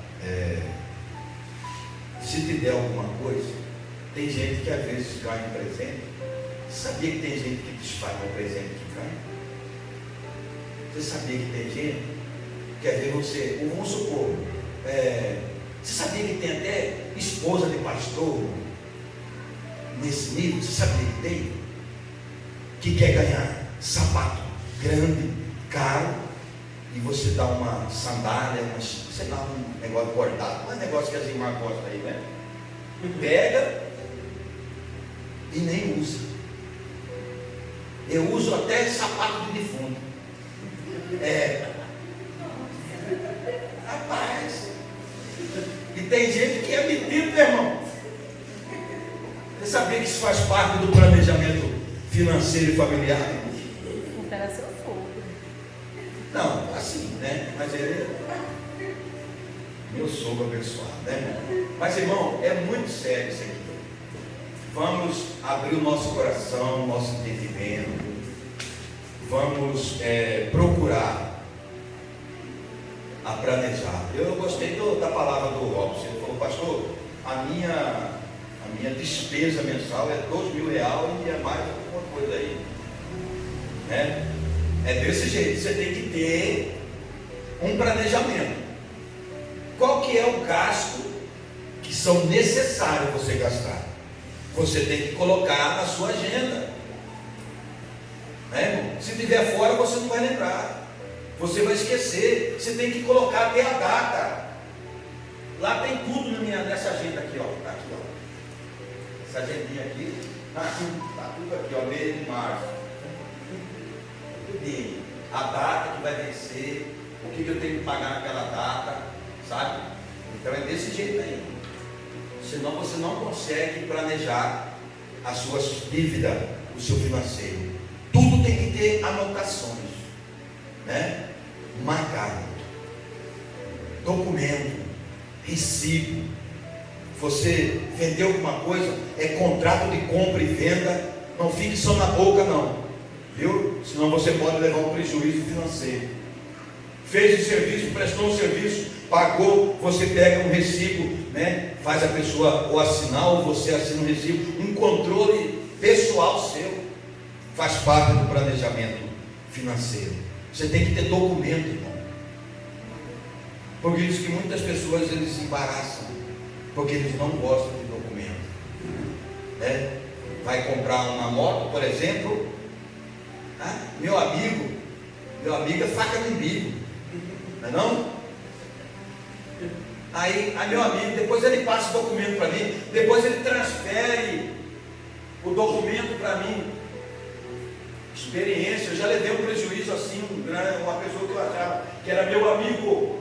Se te der alguma coisa, tem gente que às vezes ganha um presente. Você sabia que tem gente que desfaz um presente que ganha? Você sabia que tem gente? Quer ver você, vamos supor, você sabia que tem até esposa de pastor nesse nível? Você sabia que tem? Que quer ganhar sapato grande, caro, e você dá uma sandália, sei lá, um negócio bordado, não é negócio que as irmãs gostam aí, né? Pega e nem usa. Eu uso até sapato de defunto. Rapaz, e tem gente que é metido, meu irmão. Você sabia que isso faz parte do planejamento financeiro e familiar? Era seu fogo. Não, assim, né? Mas ele. Meu sogro abençoado, né, irmão? Mas, irmão, é muito sério isso aqui. Vamos abrir o nosso coração, o nosso entendimento. Vamos procurar a planejar. Eu gostei da palavra do Robson. Ele falou, pastor, a minha despesa mensal é R$2.000 e é mais alguma coisa aí, né? É desse jeito. Você tem que ter um planejamento. Qual que é o gasto que são necessários você gastar? Você tem que colocar na sua agenda, né, irmão? Se tiver fora, você não vai lembrar, você vai esquecer. Você tem que colocar até a data. Lá tem tudo nessa agenda aqui, ó. Tá aqui, ó. Essa agendinha aqui, tá tudo aqui, ó. Mês de março. Tudo. A data que vai vencer, o que eu tenho que pagar naquela data, sabe? Então é desse jeito aí. Senão você não consegue planejar as suas dívidas, o seu financeiro. Tudo tem que ter anotações, né? Marcado, documento, recibo. Você vendeu alguma coisa, é contrato de compra e venda. Não fique só na boca, não, viu? Senão você pode levar um prejuízo financeiro. Fez o serviço, prestou um serviço, pagou, você pega um recibo, né? Faz a pessoa ou assinar, ou você assina um recibo. Um controle pessoal seu faz parte do planejamento financeiro. Você tem que ter documento, irmão. Por isso que muitas pessoas eles se embaraçam, porque eles não gostam de documento, né? Vai comprar uma moto, por exemplo. Meu amigo é faca no umbigo, não é não? Aí meu amigo, depois ele passa o documento para mim, depois ele transfere o documento para mim. Experiência, eu já levei um prejuízo assim, uma pessoa que eu achava que era meu amigo,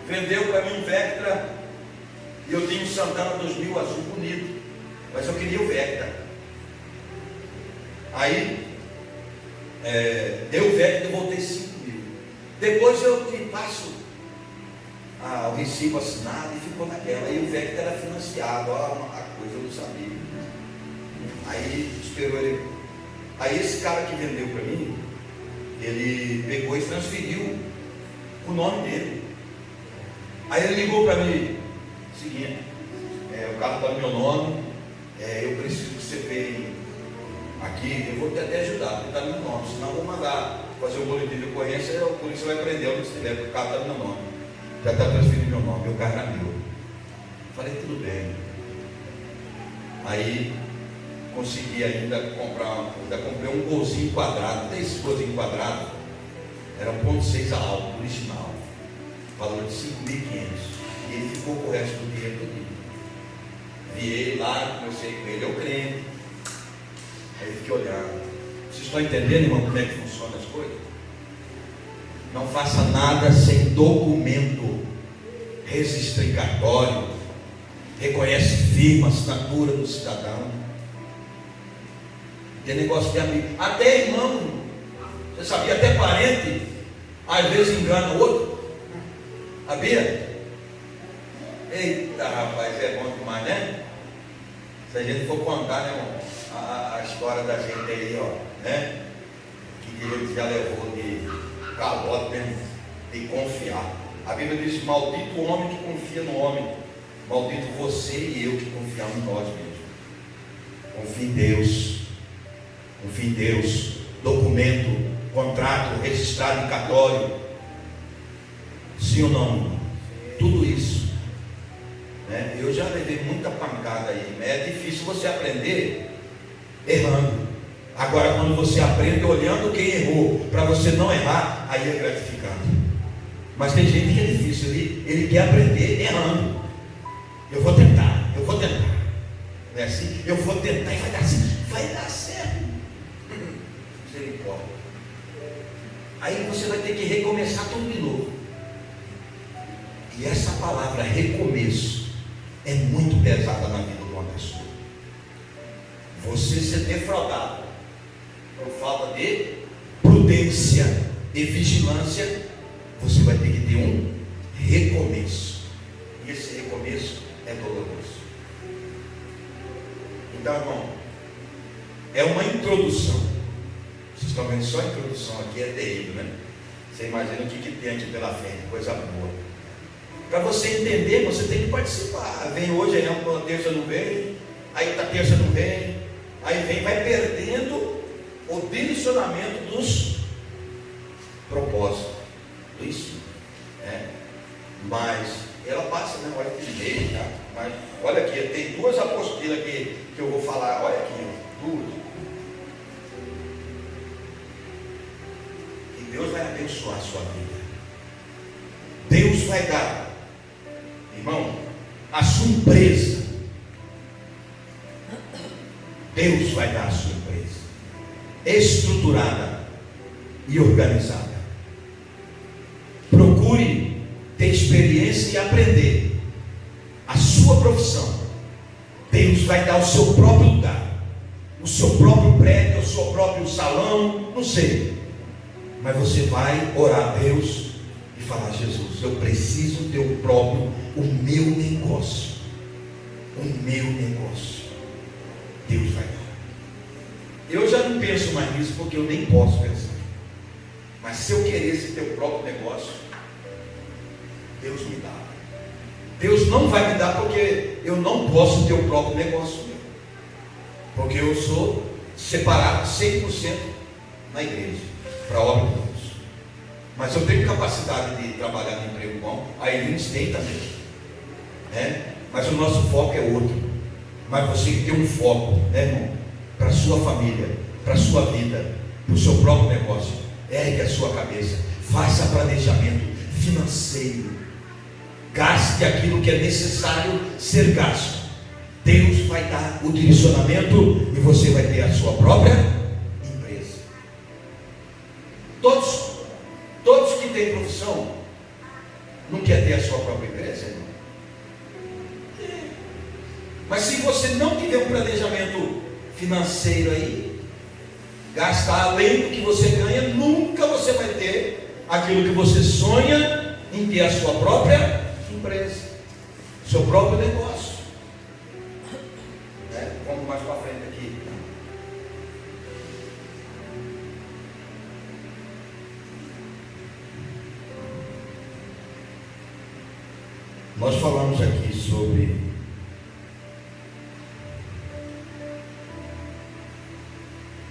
vendeu para mim um Vectra, e eu tinha um Santana 2000 azul bonito, mas eu queria o Vectra. Aí deu o Vectra e eu voltei 5.000. Depois eu te passo o recibo assinado e ficou naquela. Aí o Vectra era financiado, a coisa eu não sabia. Aí esperou ele. Aí esse cara que vendeu para mim, ele pegou e transferiu o nome dele. Aí ele ligou para mim, seguinte, o carro está no meu nome, eu preciso que você venha aqui, eu vou até ajudar, porque está no meu nome, senão eu vou mandar fazer um boletim de ocorrência, a polícia vai prender onde estiver, porque o carro está no meu nome. Já está transferindo meu nome, o carro era meu. Falei, tudo bem. Aí consegui ainda comprei um golzinho quadrado. Tem esse golzinho quadrado, era 1.6 a alto, original, valor de 5.500. E ele ficou com o resto do dinheiro todo. Vi ele lá, comecei com ele, eu crente. Aí fiquei olhando. Vocês estão entendendo, irmão, como é que funciona as coisas? Não faça nada sem documento. Registro em cartório, reconhece firma, assinatura do cidadão. Tem negócio de amigo, até irmão, você sabia, até parente, às vezes engana o outro. Sabia? Eita, rapaz, é bom demais, né? Se a gente for contar, né, irmão, a história da gente aí, ó, né? Que a gente já levou de calote mesmo, de confiar. A Bíblia diz: maldito o homem que confia no homem, maldito você e eu que confiamos em nós mesmos. Confie em Deus. Confie em Deus. Documento, contrato registrado em cartório. Sim ou não? Tudo isso, né? Eu já levei muita pancada aí. É difícil você aprender errando. Agora, quando você aprende olhando quem errou, para você não errar, aí é gratificante. Mas tem gente que é difícil, ele quer aprender errando. Eu vou tentar. Não é assim? Eu vou tentar e vai dar certo. Vai dar certo. Misericórdia. Aí você vai ter que recomeçar tudo de novo. E essa palavra recomeço é muito pesada na vida de uma pessoa. Você ser defraudado por falta de prudência e vigilância, você vai ter que ter um recomeço. Então, irmão, é uma introdução. Vocês estão vendo só a introdução aqui, é terrível, né? Você imagina o que tem aqui pela frente, coisa boa. Para você entender, você tem que participar. Vem hoje, aí uma terça não vem, aí outra terça não vem, aí vem, vai perdendo o direcionamento dos propósitos do ensino, né? Mas ela passa, né? Olha que meio, tá? Mas olha aqui, tem duas apostilas aqui que eu vou falar, olha aqui, duas. E Deus vai abençoar a sua vida. Deus vai dar, irmão, a sua empresa. Deus vai dar a sua empresa estruturada e organizada. Procure ter experiência e aprender a sua profissão. Deus vai dar o seu próprio lugar, o seu próprio prédio, o seu próprio salão, não sei. Mas você vai orar a Deus e falar: Jesus, eu preciso ter o próprio, o meu negócio. O meu negócio. Deus vai dar. Eu já não penso mais nisso porque eu nem posso pensar. Mas se eu queresse ter o próprio negócio, Deus me dá. Deus não vai me dar porque eu não posso ter o próprio negócio meu. Porque eu sou separado 100% na igreja, para a obra de Deus. Mas eu tenho capacidade de trabalhar no emprego bom, a Elines tem também, né? Mas o nosso foco é outro. Mas você tem que ter um foco, né, irmão? Para a sua família, para a sua vida, para o seu próprio negócio. Ergue a sua cabeça, faça planejamento financeiro, gaste aquilo que é necessário ser gasto. Deus vai dar o direcionamento e você vai ter a sua própria empresa. Todos que têm profissão não quer ter a sua própria empresa, irmão? Mas se você não tiver um planejamento financeiro aí, gastar além do que você ganha, nunca você vai ter aquilo que você sonha em ter a sua própria empresa, seu próprio negócio. Vamos mais para frente aqui. Nós falamos aqui sobre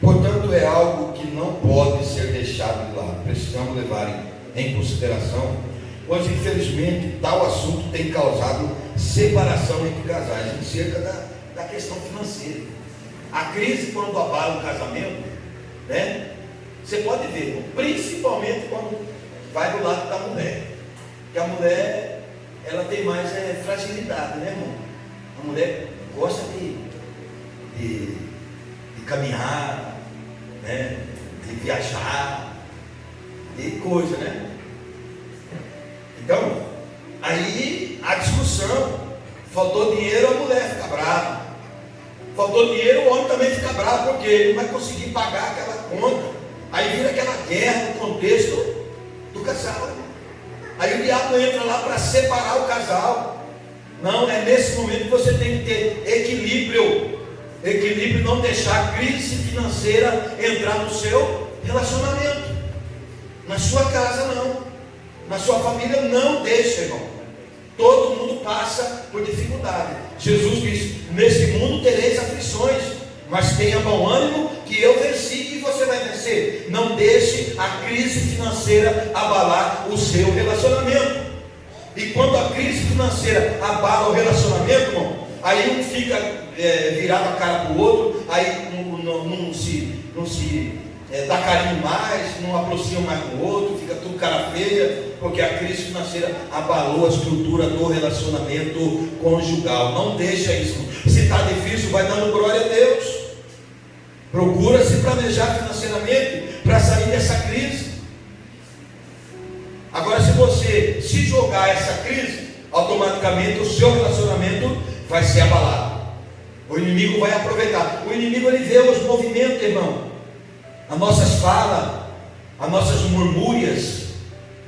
portanto é algo que não pode ser deixado de lado. Precisamos levar em consideração, pois infelizmente tal assunto tem causado separação entre casais em cerca da questão financeira. A crise, quando abala o casamento, né? Você pode ver, principalmente quando vai do lado da mulher, que a mulher, ela tem mais fragilidade, né, irmão? A mulher gosta de caminhar, né? De viajar, de coisa, né? Então, aí a discussão, faltou dinheiro, a mulher fica brava. Faltou dinheiro, o homem também fica bravo, porque ele não vai conseguir pagar aquela conta. Aí vira aquela guerra no contexto do casal. Aí o diabo entra lá para separar o casal. Não, é nesse momento que você tem que ter equilíbrio. Equilíbrio, não deixar a crise financeira entrar no seu relacionamento. Na sua casa não. Na sua família não deixa, irmão. Todo mundo passa por dificuldade. Jesus diz: nesse mundo tereis aflições, mas tenha bom ânimo, que eu venci e você vai vencer. Não deixe a crise financeira abalar o seu relacionamento. E quando a crise financeira abala o relacionamento, irmão, aí um fica virado a cara para o outro, aí não se dá carinho mais, não aproxima mais com o outro, fica tudo cara feia, porque a crise financeira abalou a estrutura do relacionamento conjugal. Não deixa isso. Se está difícil, vai dando glória a Deus. Procura se planejar financeiramente para sair dessa crise. Agora, se você se jogar essa crise, automaticamente o seu relacionamento vai ser abalado. O inimigo vai aproveitar. O inimigo, ele vê os movimentos, irmão, as nossas falas, as nossas murmúrias,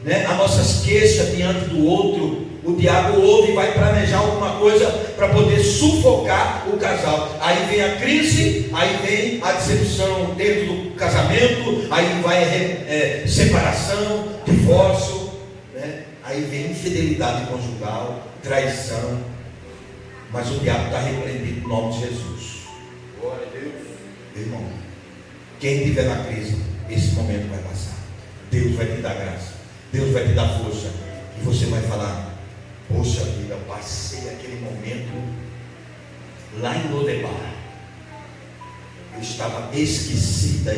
né? As nossas queixas diante do outro, o diabo ouve e vai planejar alguma coisa para poder sufocar o casal. Aí vem a crise, aí vem a decepção dentro do casamento, aí vai separação, divórcio, né? Aí vem infidelidade conjugal, traição. Mas o diabo está repreendido no nome de Jesus. Glória a Deus. Irmão, quem estiver na crise, esse momento vai passar. Deus vai te dar graça, Deus vai te dar força, e você vai falar: poxa vida, eu passei aquele momento lá em Lodebar, eu estava esquecido,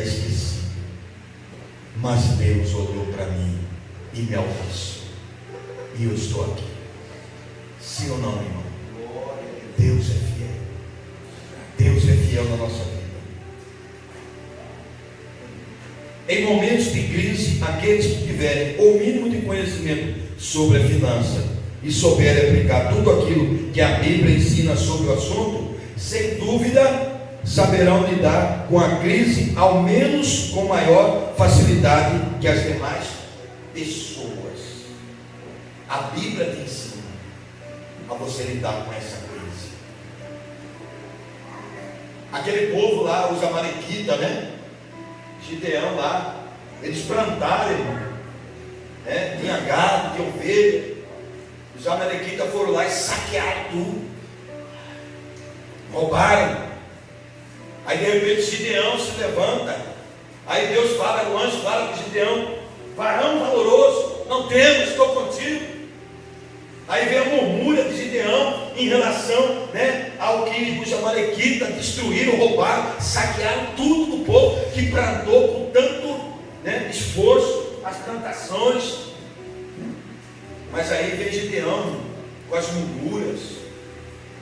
mas Deus olhou para mim e me alcançou, e eu estou aqui. Sim ou não, irmão? Deus é fiel. Deus é fiel na nossa vida. Em momentos de crise, aqueles que tiverem o mínimo de conhecimento sobre a finança e souberem aplicar tudo aquilo que a Bíblia ensina sobre o assunto, sem dúvida saberão lidar com a crise, ao menos com maior facilidade que as demais pessoas. A Bíblia te ensina a você lidar com essa crise. Aquele povo lá, os amalequitas, né? Gideão lá, eles plantaram, irmão, né? Tinha gado, tinha ovelha. Os amalequitas foram lá e saquearam tudo, roubaram. Aí de repente Gideão se levanta. Aí Deus fala, o anjo fala com Gideão: varão valoroso, não temas, estou contigo. Aí vem a murmúria de Gideão em relação, né, ao que os amalequitas destruíram, roubaram, saquearam tudo do povo que plantou com tanto, né, esforço as plantações. Mas aí vem Gideão com as murmúrias: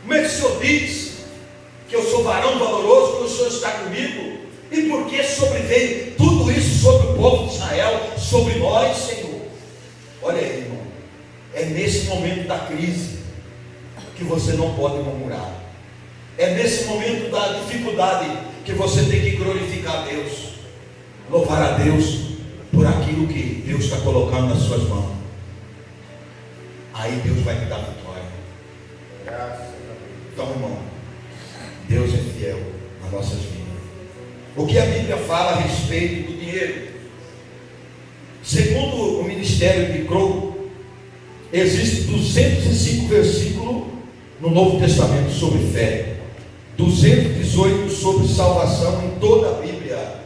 como é que o Senhor diz que eu sou varão valoroso, que o Senhor está comigo? E por que sobreveio tudo isso sobre o povo de Israel, sobre nós, Senhor? Olha aí, irmão, é nesse momento da crise que você não pode murmurar. É nesse momento da dificuldade que você tem que glorificar a Deus, louvar a Deus por aquilo que Deus está colocando nas suas mãos. Aí Deus vai te dar vitória. Então, irmão, Deus é fiel nas nossas vidas. O que a Bíblia fala a respeito do dinheiro? Segundo o ministério de Crow, existem 205 versículos no Novo Testamento sobre fé, 218 sobre salvação em toda a Bíblia,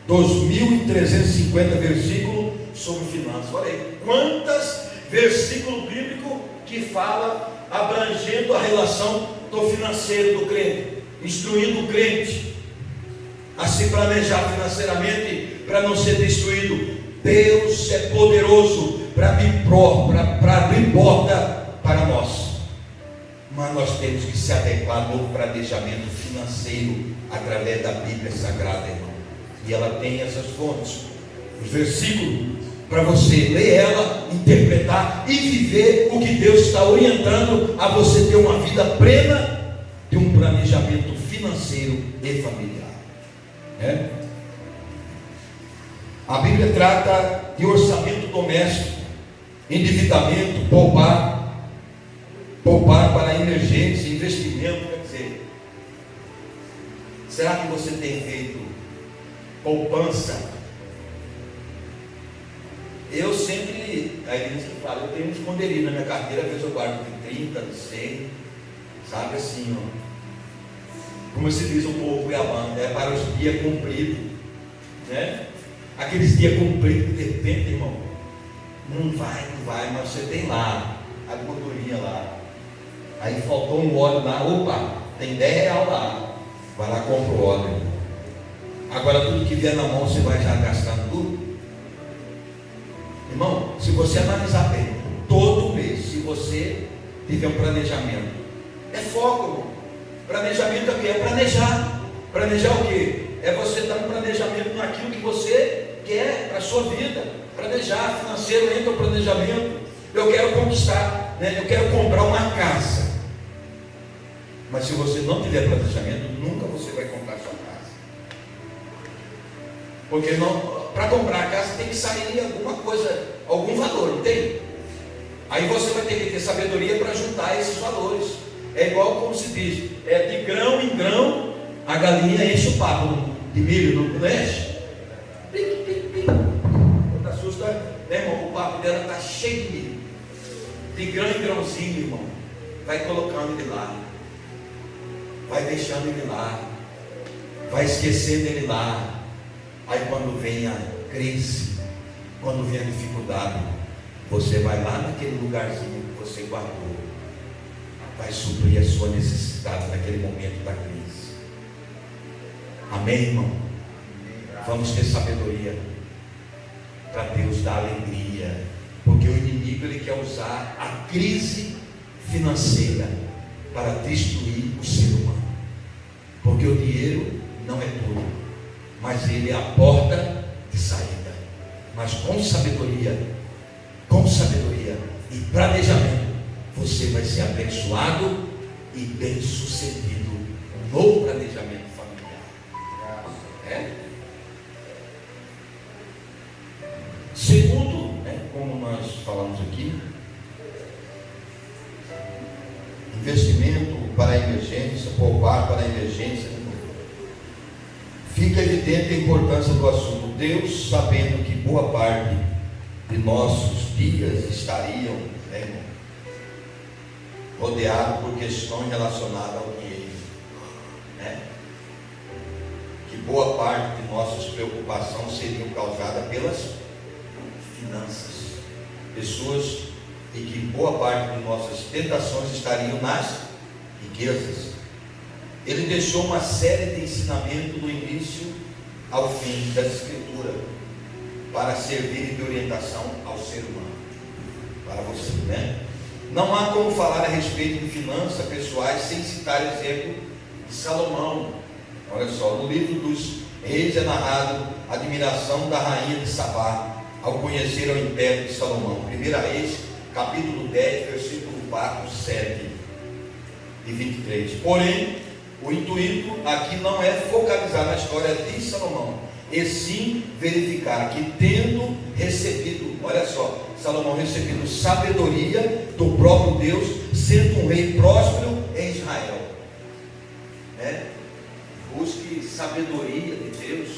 2.350 versículos sobre finanças. Olha aí, quantos versículos bíblicos que fala abrangendo a relação do financeiro do crente, instruindo o crente a se planejar financeiramente para não ser destruído. Deus é poderoso para abrir porta para nós, mas nós temos que se adequar ao planejamento financeiro através da Bíblia Sagrada, irmão. E ela tem essas fontes, os versículos, para você ler ela, interpretar e viver o que Deus está orientando a você ter uma vida plena de um planejamento financeiro e familiar, né? A Bíblia trata de orçamento doméstico, endividamento, poupar para emergência, investimento. Quer dizer, será que você tem feito poupança? Eu sempre, a Elisa que fala, eu tenho um esconderijo na minha carteira, às vezes eu guardo de 30, de 100, sabe assim, ó. Como se diz o povo cuiabano, é para os dias cumpridos, né? Aqueles dias cumpridos que de repente, irmão, não vai, mas você tem lá a gordurinha lá. Aí faltou um óleo lá, opa, tem 10 reais lá, vai lá, compra o óleo. Agora tudo que vier na mão você vai já gastando tudo. Irmão, se você analisar bem, todo mês, se você tiver um planejamento, é foco, irmão. Planejamento é o quê? É planejar. Planejar o quê? É você dar um planejamento naquilo que você quer para a sua vida. Planejar, financeiro entra o planejamento. Eu quero conquistar, né? Eu quero comprar uma casa. Mas se você não tiver planejamento, nunca você vai comprar sua casa. Porque para comprar a casa tem que sair alguma coisa, algum valor, não tem? Aí você vai ter que ter sabedoria para juntar esses valores. É igual como se diz, de grão em grão a galinha enche o papo de milho, não enche? Pique, pique, pique. Quando assusta, né, irmão? O papo dela está cheio de milho. De grão em grãozinho, irmão. Vai colocando ele lá. Vai deixando ele lá. Vai esquecendo ele lá. Aí quando vem a crise, quando vem a dificuldade, você vai lá naquele lugarzinho que você guardou. Vai suprir a sua necessidade naquele momento da crise. Amém, irmão? Vamos ter sabedoria para Deus dar alegria, porque o inimigo ele quer usar a crise financeira para destruir o ser humano, porque o dinheiro não é tudo, mas ele é a porta de saída. Mas com sabedoria e planejamento, você vai ser abençoado e bem sucedido no planejamento familiar. Segundo, como nós falamos aqui, investimento para a emergência, poupar para a emergência. Fica evidente a importância do assunto. Deus, sabendo que boa parte de nossos dias estariam, rodeados por questões relacionadas ao dinheiro, que boa parte de nossas preocupações seriam causadas pelas finanças, pessoas, e que boa parte de nossas tentações estariam nas riquezas. Ele deixou uma série de ensinamentos do início ao fim da Escritura para servir de orientação ao ser humano, para você, Não há como falar a respeito de finanças pessoais sem citar o exemplo de Salomão. Olha só, no livro dos Reis é narrado a admiração da rainha de Sabá ao conhecer o império de Salomão. 1 Reis, capítulo 10, versículo 4, 7 e 23. Porém, o intuito aqui não é focalizar na história de Salomão, e sim verificar que, tendo recebido, olha só, Salomão recebido sabedoria do próprio Deus, sendo um rei próspero em Israel. Busque sabedoria de Deus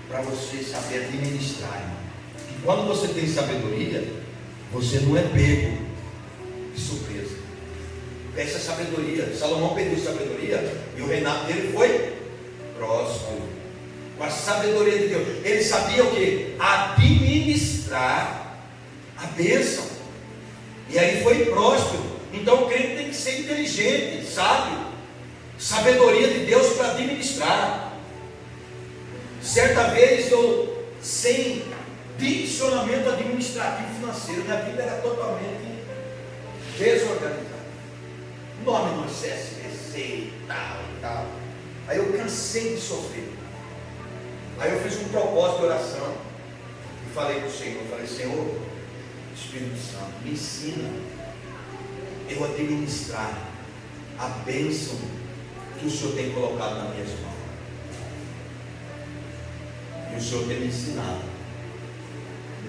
para você saber administrar. E quando você tem sabedoria, você não é pego de surpresa. Peça sabedoria. Salomão pediu sabedoria e o reinado dele foi próspero, com a sabedoria de Deus. Ele sabia o que? Administrar a bênção, e aí foi próspero. Então o crente tem que ser inteligente, sábio, sabedoria de Deus para administrar. Certa vez eu, sem direcionamento administrativo financeiro, minha vida era totalmente desorganizada. Nome no CSPC e tal. Aí eu cansei de sofrer. Aí eu fiz um propósito de oração e falei para o Senhor, Senhor, Espírito Santo, me ensina eu administrar a bênção que o Senhor tem colocado nas minhas mãos. E o Senhor tem me ensinado.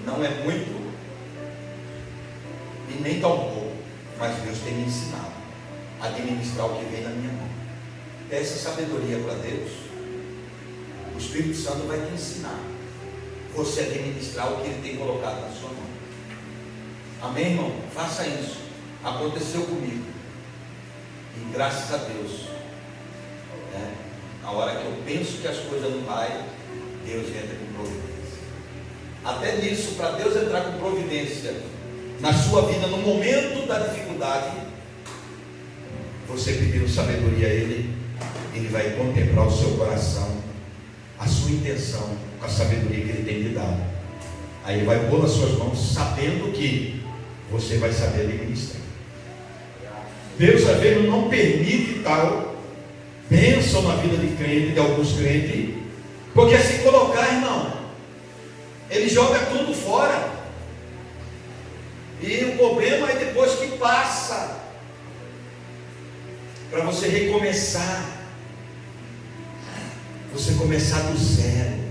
Não é muito e nem tão pouco, mas Deus tem me ensinado a administrar o que vem na minha mão. Peça sabedoria para Deus. O Espírito Santo vai te ensinar você a administrar o que Ele tem colocado na sua mão. Amém, irmão? Faça isso. Aconteceu comigo. E graças a Deus, na hora que eu penso que as coisas não vai, Deus entra com providência. Até nisso, para Deus entrar com providência na sua vida, no momento da dificuldade, você pedindo sabedoria a Ele, Ele vai contemplar o seu coração, a sua intenção, com a sabedoria que Ele tem lhe dado. Aí Ele vai pôr nas suas mãos, sabendo que você vai saber administrar. Deus, às vezes, não permite tal bênção na vida de crente, de alguns crentes, porque se colocar, irmão, ele joga tudo fora. E o problema é depois que passa, para você recomeçar, você começar do zero.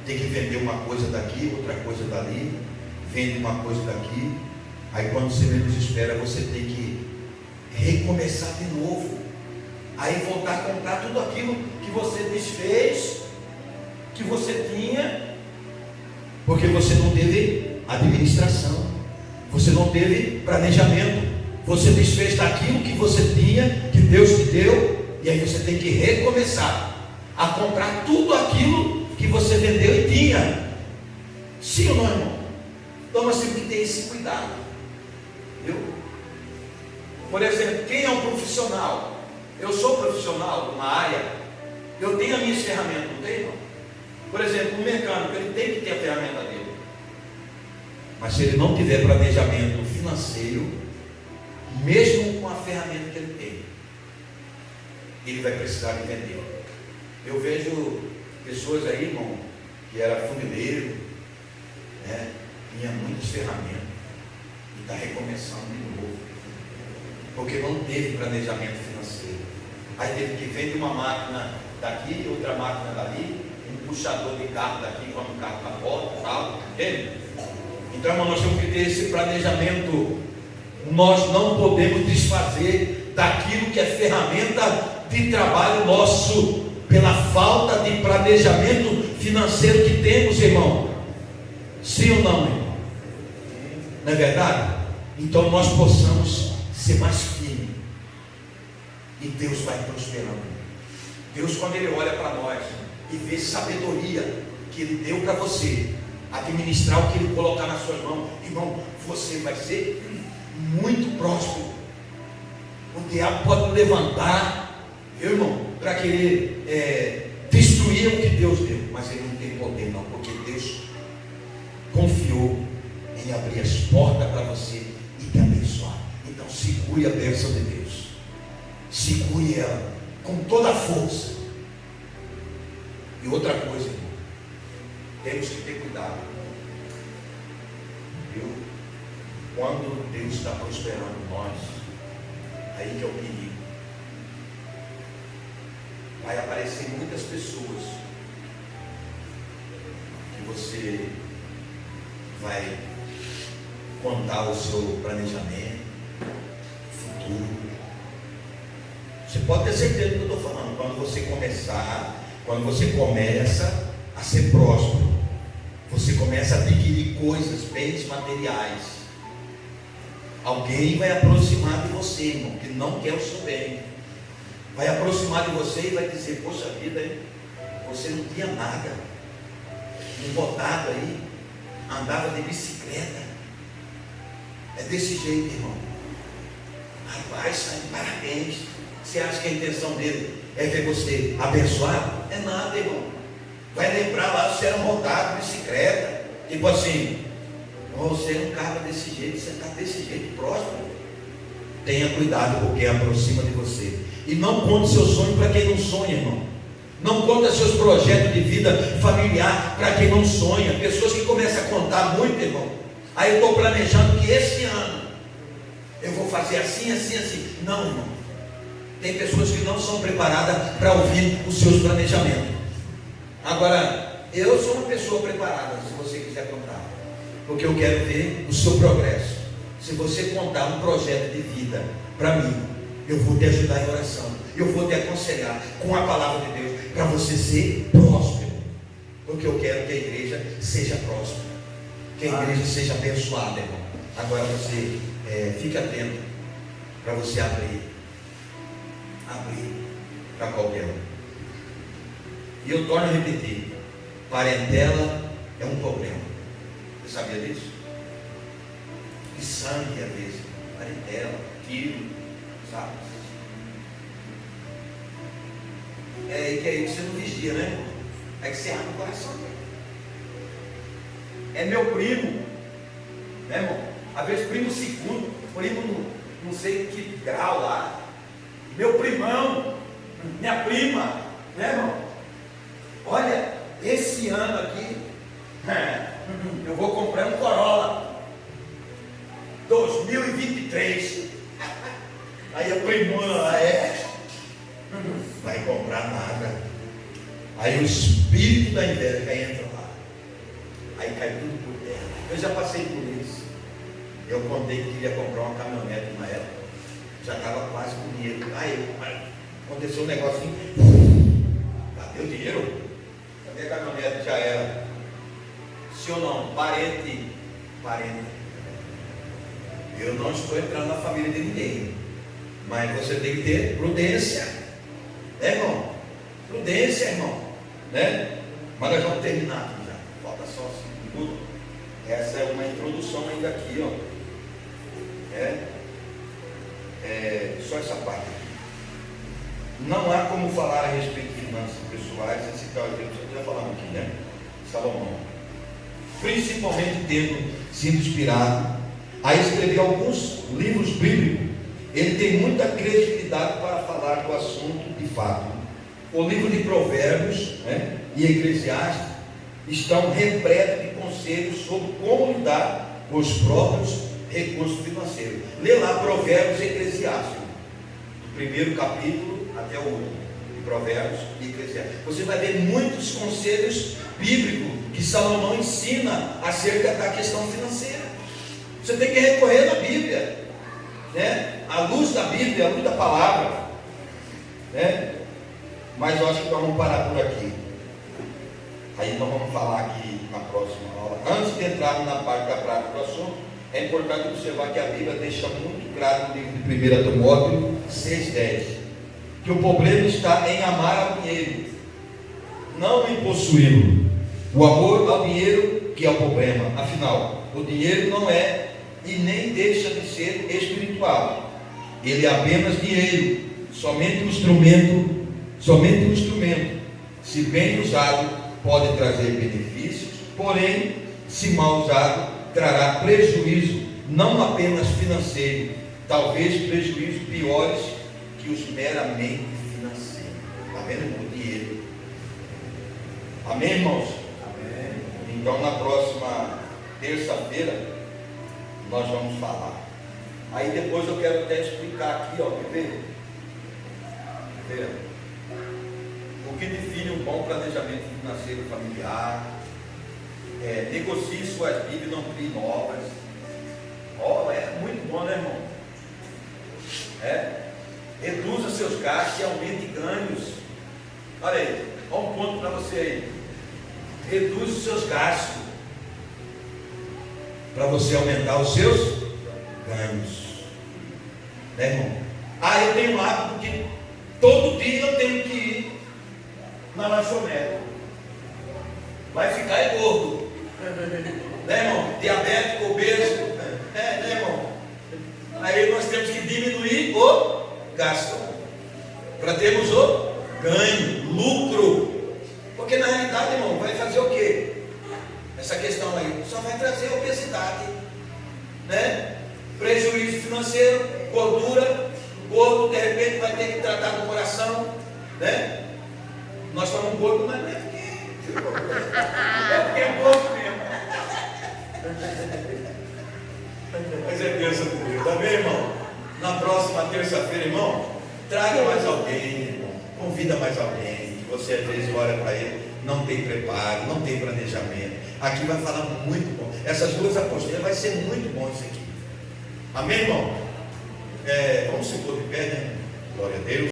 Tem que vender uma coisa daqui, outra coisa dali, vende uma coisa daqui, aí quando você menos espera, você tem que recomeçar de novo, aí voltar a comprar tudo aquilo que você desfez, que você tinha, porque você não teve administração, você não teve planejamento, você desfez daquilo que você tinha, que Deus te deu, e aí você tem que recomeçar a comprar tudo aquilo que você vendeu e tinha. Sim ou não, irmão? Então nós temos que ter esse cuidado, viu? Por exemplo, quem é um profissional? Eu sou profissional de uma área, eu tenho as minhas ferramentas, não tenho, irmão? Por exemplo, um mecânico, ele tem que ter a ferramenta dele. Mas se ele não tiver planejamento financeiro, mesmo com a ferramenta que ele tem, ele vai precisar de vender. Eu vejo pessoas aí, irmão, que era funileiro, né? Tinha muitas ferramentas e está recomeçando de novo, porque não teve planejamento financeiro. Aí teve que vender uma máquina daqui, outra máquina dali, um puxador de carro daqui, quando o carro está volta e tal, entende? Então, irmão, nós temos que ter esse planejamento. Nós não podemos desfazer daquilo que é ferramenta de trabalho nosso, pela falta de planejamento financeiro que temos, irmão. Sim ou não, irmão? Não é verdade? Então nós possamos ser mais firmes, e Deus vai prosperando. Deus, quando Ele olha para nós e vê sabedoria que Ele deu para você, administrar o que Ele colocar nas suas mãos, irmão, você vai ser muito próspero. O diabo pode levantar, viu, irmão, para querer destruir o que Deus deu, mas ele não tem poder não, porque Deus confiou em abrir as portas para você e te abençoar. Então segure a bênção de Deus, segure ela com toda a força. E outra coisa, irmão, temos que ter cuidado, viu? Quando Deus está prosperando nós, aí que é o perigo. Vai aparecer muitas pessoas que você vai contar o seu planejamento futuro. Você pode ter certeza do que eu estou falando. Quando você começa a ser próspero, você começa a adquirir coisas, bens materiais, alguém vai aproximar de você, irmão, que não quer o seu bem. Vai aproximar de você e vai dizer: poxa vida, hein? Você não tinha nada, um botado aí, andava de bicicleta. É desse jeito, irmão. Rapaz, parabéns. Você acha que a intenção dele é ver você abençoado? É nada, irmão. Vai lembrar lá, você era um rodado de bicicleta, tipo assim, você não acaba desse jeito, você está desse jeito próximo. Tenha cuidado com quem aproxima de você. E não conte seu sonho para quem não sonha, irmão. Não conta seus projetos de vida familiar para quem não sonha. Pessoas que começam a contar muito, irmão. Aí eu estou planejando que esse ano eu vou fazer assim, assim, assim. Não, irmão. Tem pessoas que não são preparadas para ouvir os seus planejamentos. Agora, eu sou uma pessoa preparada, se você quiser contar, porque eu quero ver o seu progresso. Se você contar um projeto de vida para mim, eu vou te ajudar em oração, eu vou te aconselhar com a palavra de Deus, para você ser próspero, porque eu quero que a igreja seja próspera, que a igreja seja abençoada, irmão. Agora você fique atento, para você abrir para qualquer um. E eu torno a repetir: parentela é um problema. Você sabia disso? Que sangue, às vezes, parentela, filho, sabe? É que aí você não vigia, né, irmão? É que você abre o coração. É meu primo, né, irmão? Às vezes primo segundo, primo não sei que grau lá. Meu primão, minha prima, né, irmão? Olha, esse ano aqui, eu vou comprar um Corolla 2023. Aí a primona vai comprar nada. Aí o espírito da inveja entra lá. Aí cai tudo por terra. Eu já passei por isso. Eu contei que queria comprar uma caminhonete na época. Já estava quase com dinheiro. Aí aconteceu um negocinho. Cadê o dinheiro? Cadê a caminhonete? Já era. Sim ou não? Parente. Eu não estou entrando na família de ninguém. Mas você tem que ter prudência. Né, irmão? Prudência, irmão. Né? Mas nós vamos terminar aqui já. Falta só 5 minutos. Essa é uma introdução ainda aqui, ó. Só essa parte aqui. Não há como falar a respeito de finanças pessoais sem citar o exemplo que já falamos aqui, né? Salomão. Principalmente tendo sido inspirado a escrever alguns livros bíblicos, ele tem muita credibilidade para falar do assunto de fato. O livro de Provérbios, né, e Eclesiastes estão repletos de conselhos sobre como lidar com os próprios recursos financeiros. Lê lá Provérbios e Eclesiastes, do primeiro capítulo até o último, de Provérbios e Eclesiastes. Você vai ver muitos conselhos bíblicos que Salomão ensina acerca da questão financeira. Você tem que recorrer na Bíblia, né? À luz da Bíblia, à luz da palavra, né? Mas eu acho que nós vamos parar por aqui. Aí nós vamos falar aqui na próxima aula. Antes de entrar na parte da prática do assunto, é importante observar que a Bíblia deixa muito claro no livro de 1 Timóteo 6,10, que o problema está em amar ao dinheiro, não em possuí-lo. O amor ao dinheiro que é o problema. Afinal, o dinheiro não é e nem deixa de ser espiritual. Ele é apenas dinheiro, somente um instrumento. Se bem usado, pode trazer benefícios, porém, se mal usado, trará prejuízo, não apenas financeiro, talvez prejuízos piores que os meramente financeiros. Está vendo? O dinheiro. Amém, irmãos? Amém. Então, na próxima terça-feira, nós vamos falar. Aí depois eu quero até explicar aqui, ó, quer ver? O que define um bom planejamento financeiro familiar? Negocie suas dívidas, não crie novas. É muito bom, né, irmão? Reduza seus gastos e aumente ganhos. Olha aí, olha um ponto para você aí. Reduz os seus gastos para você aumentar os seus ganhos, né, irmão? Eu tenho um hábito que todo dia eu tenho que ir na lanchonete. Vai ficar gordo, né, irmão? Diabético, obeso, né, irmão? Aí nós temos que diminuir o gasto para termos o ganho, lucro. Porque na realidade, irmão, vai fazer o quê? Essa questão aí só vai trazer obesidade, né? Prejuízo financeiro, gordura. Gordo de repente vai ter que tratar do coração, né? Nós somos gordos, mas não é porque é gordo mesmo. Mas é bênção de Deus, tá bem, irmão? Na próxima terça-feira, irmão, traga mais alguém, irmão. Convida mais alguém. Que você às vezes olha para ele, não tem preparo, não tem planejamento. Aqui vai falar muito bom. Essas 2 apostilas vai ser muito bom isso aqui. Amém, irmão? Vamos se pôr de pé, né? Glória a Deus.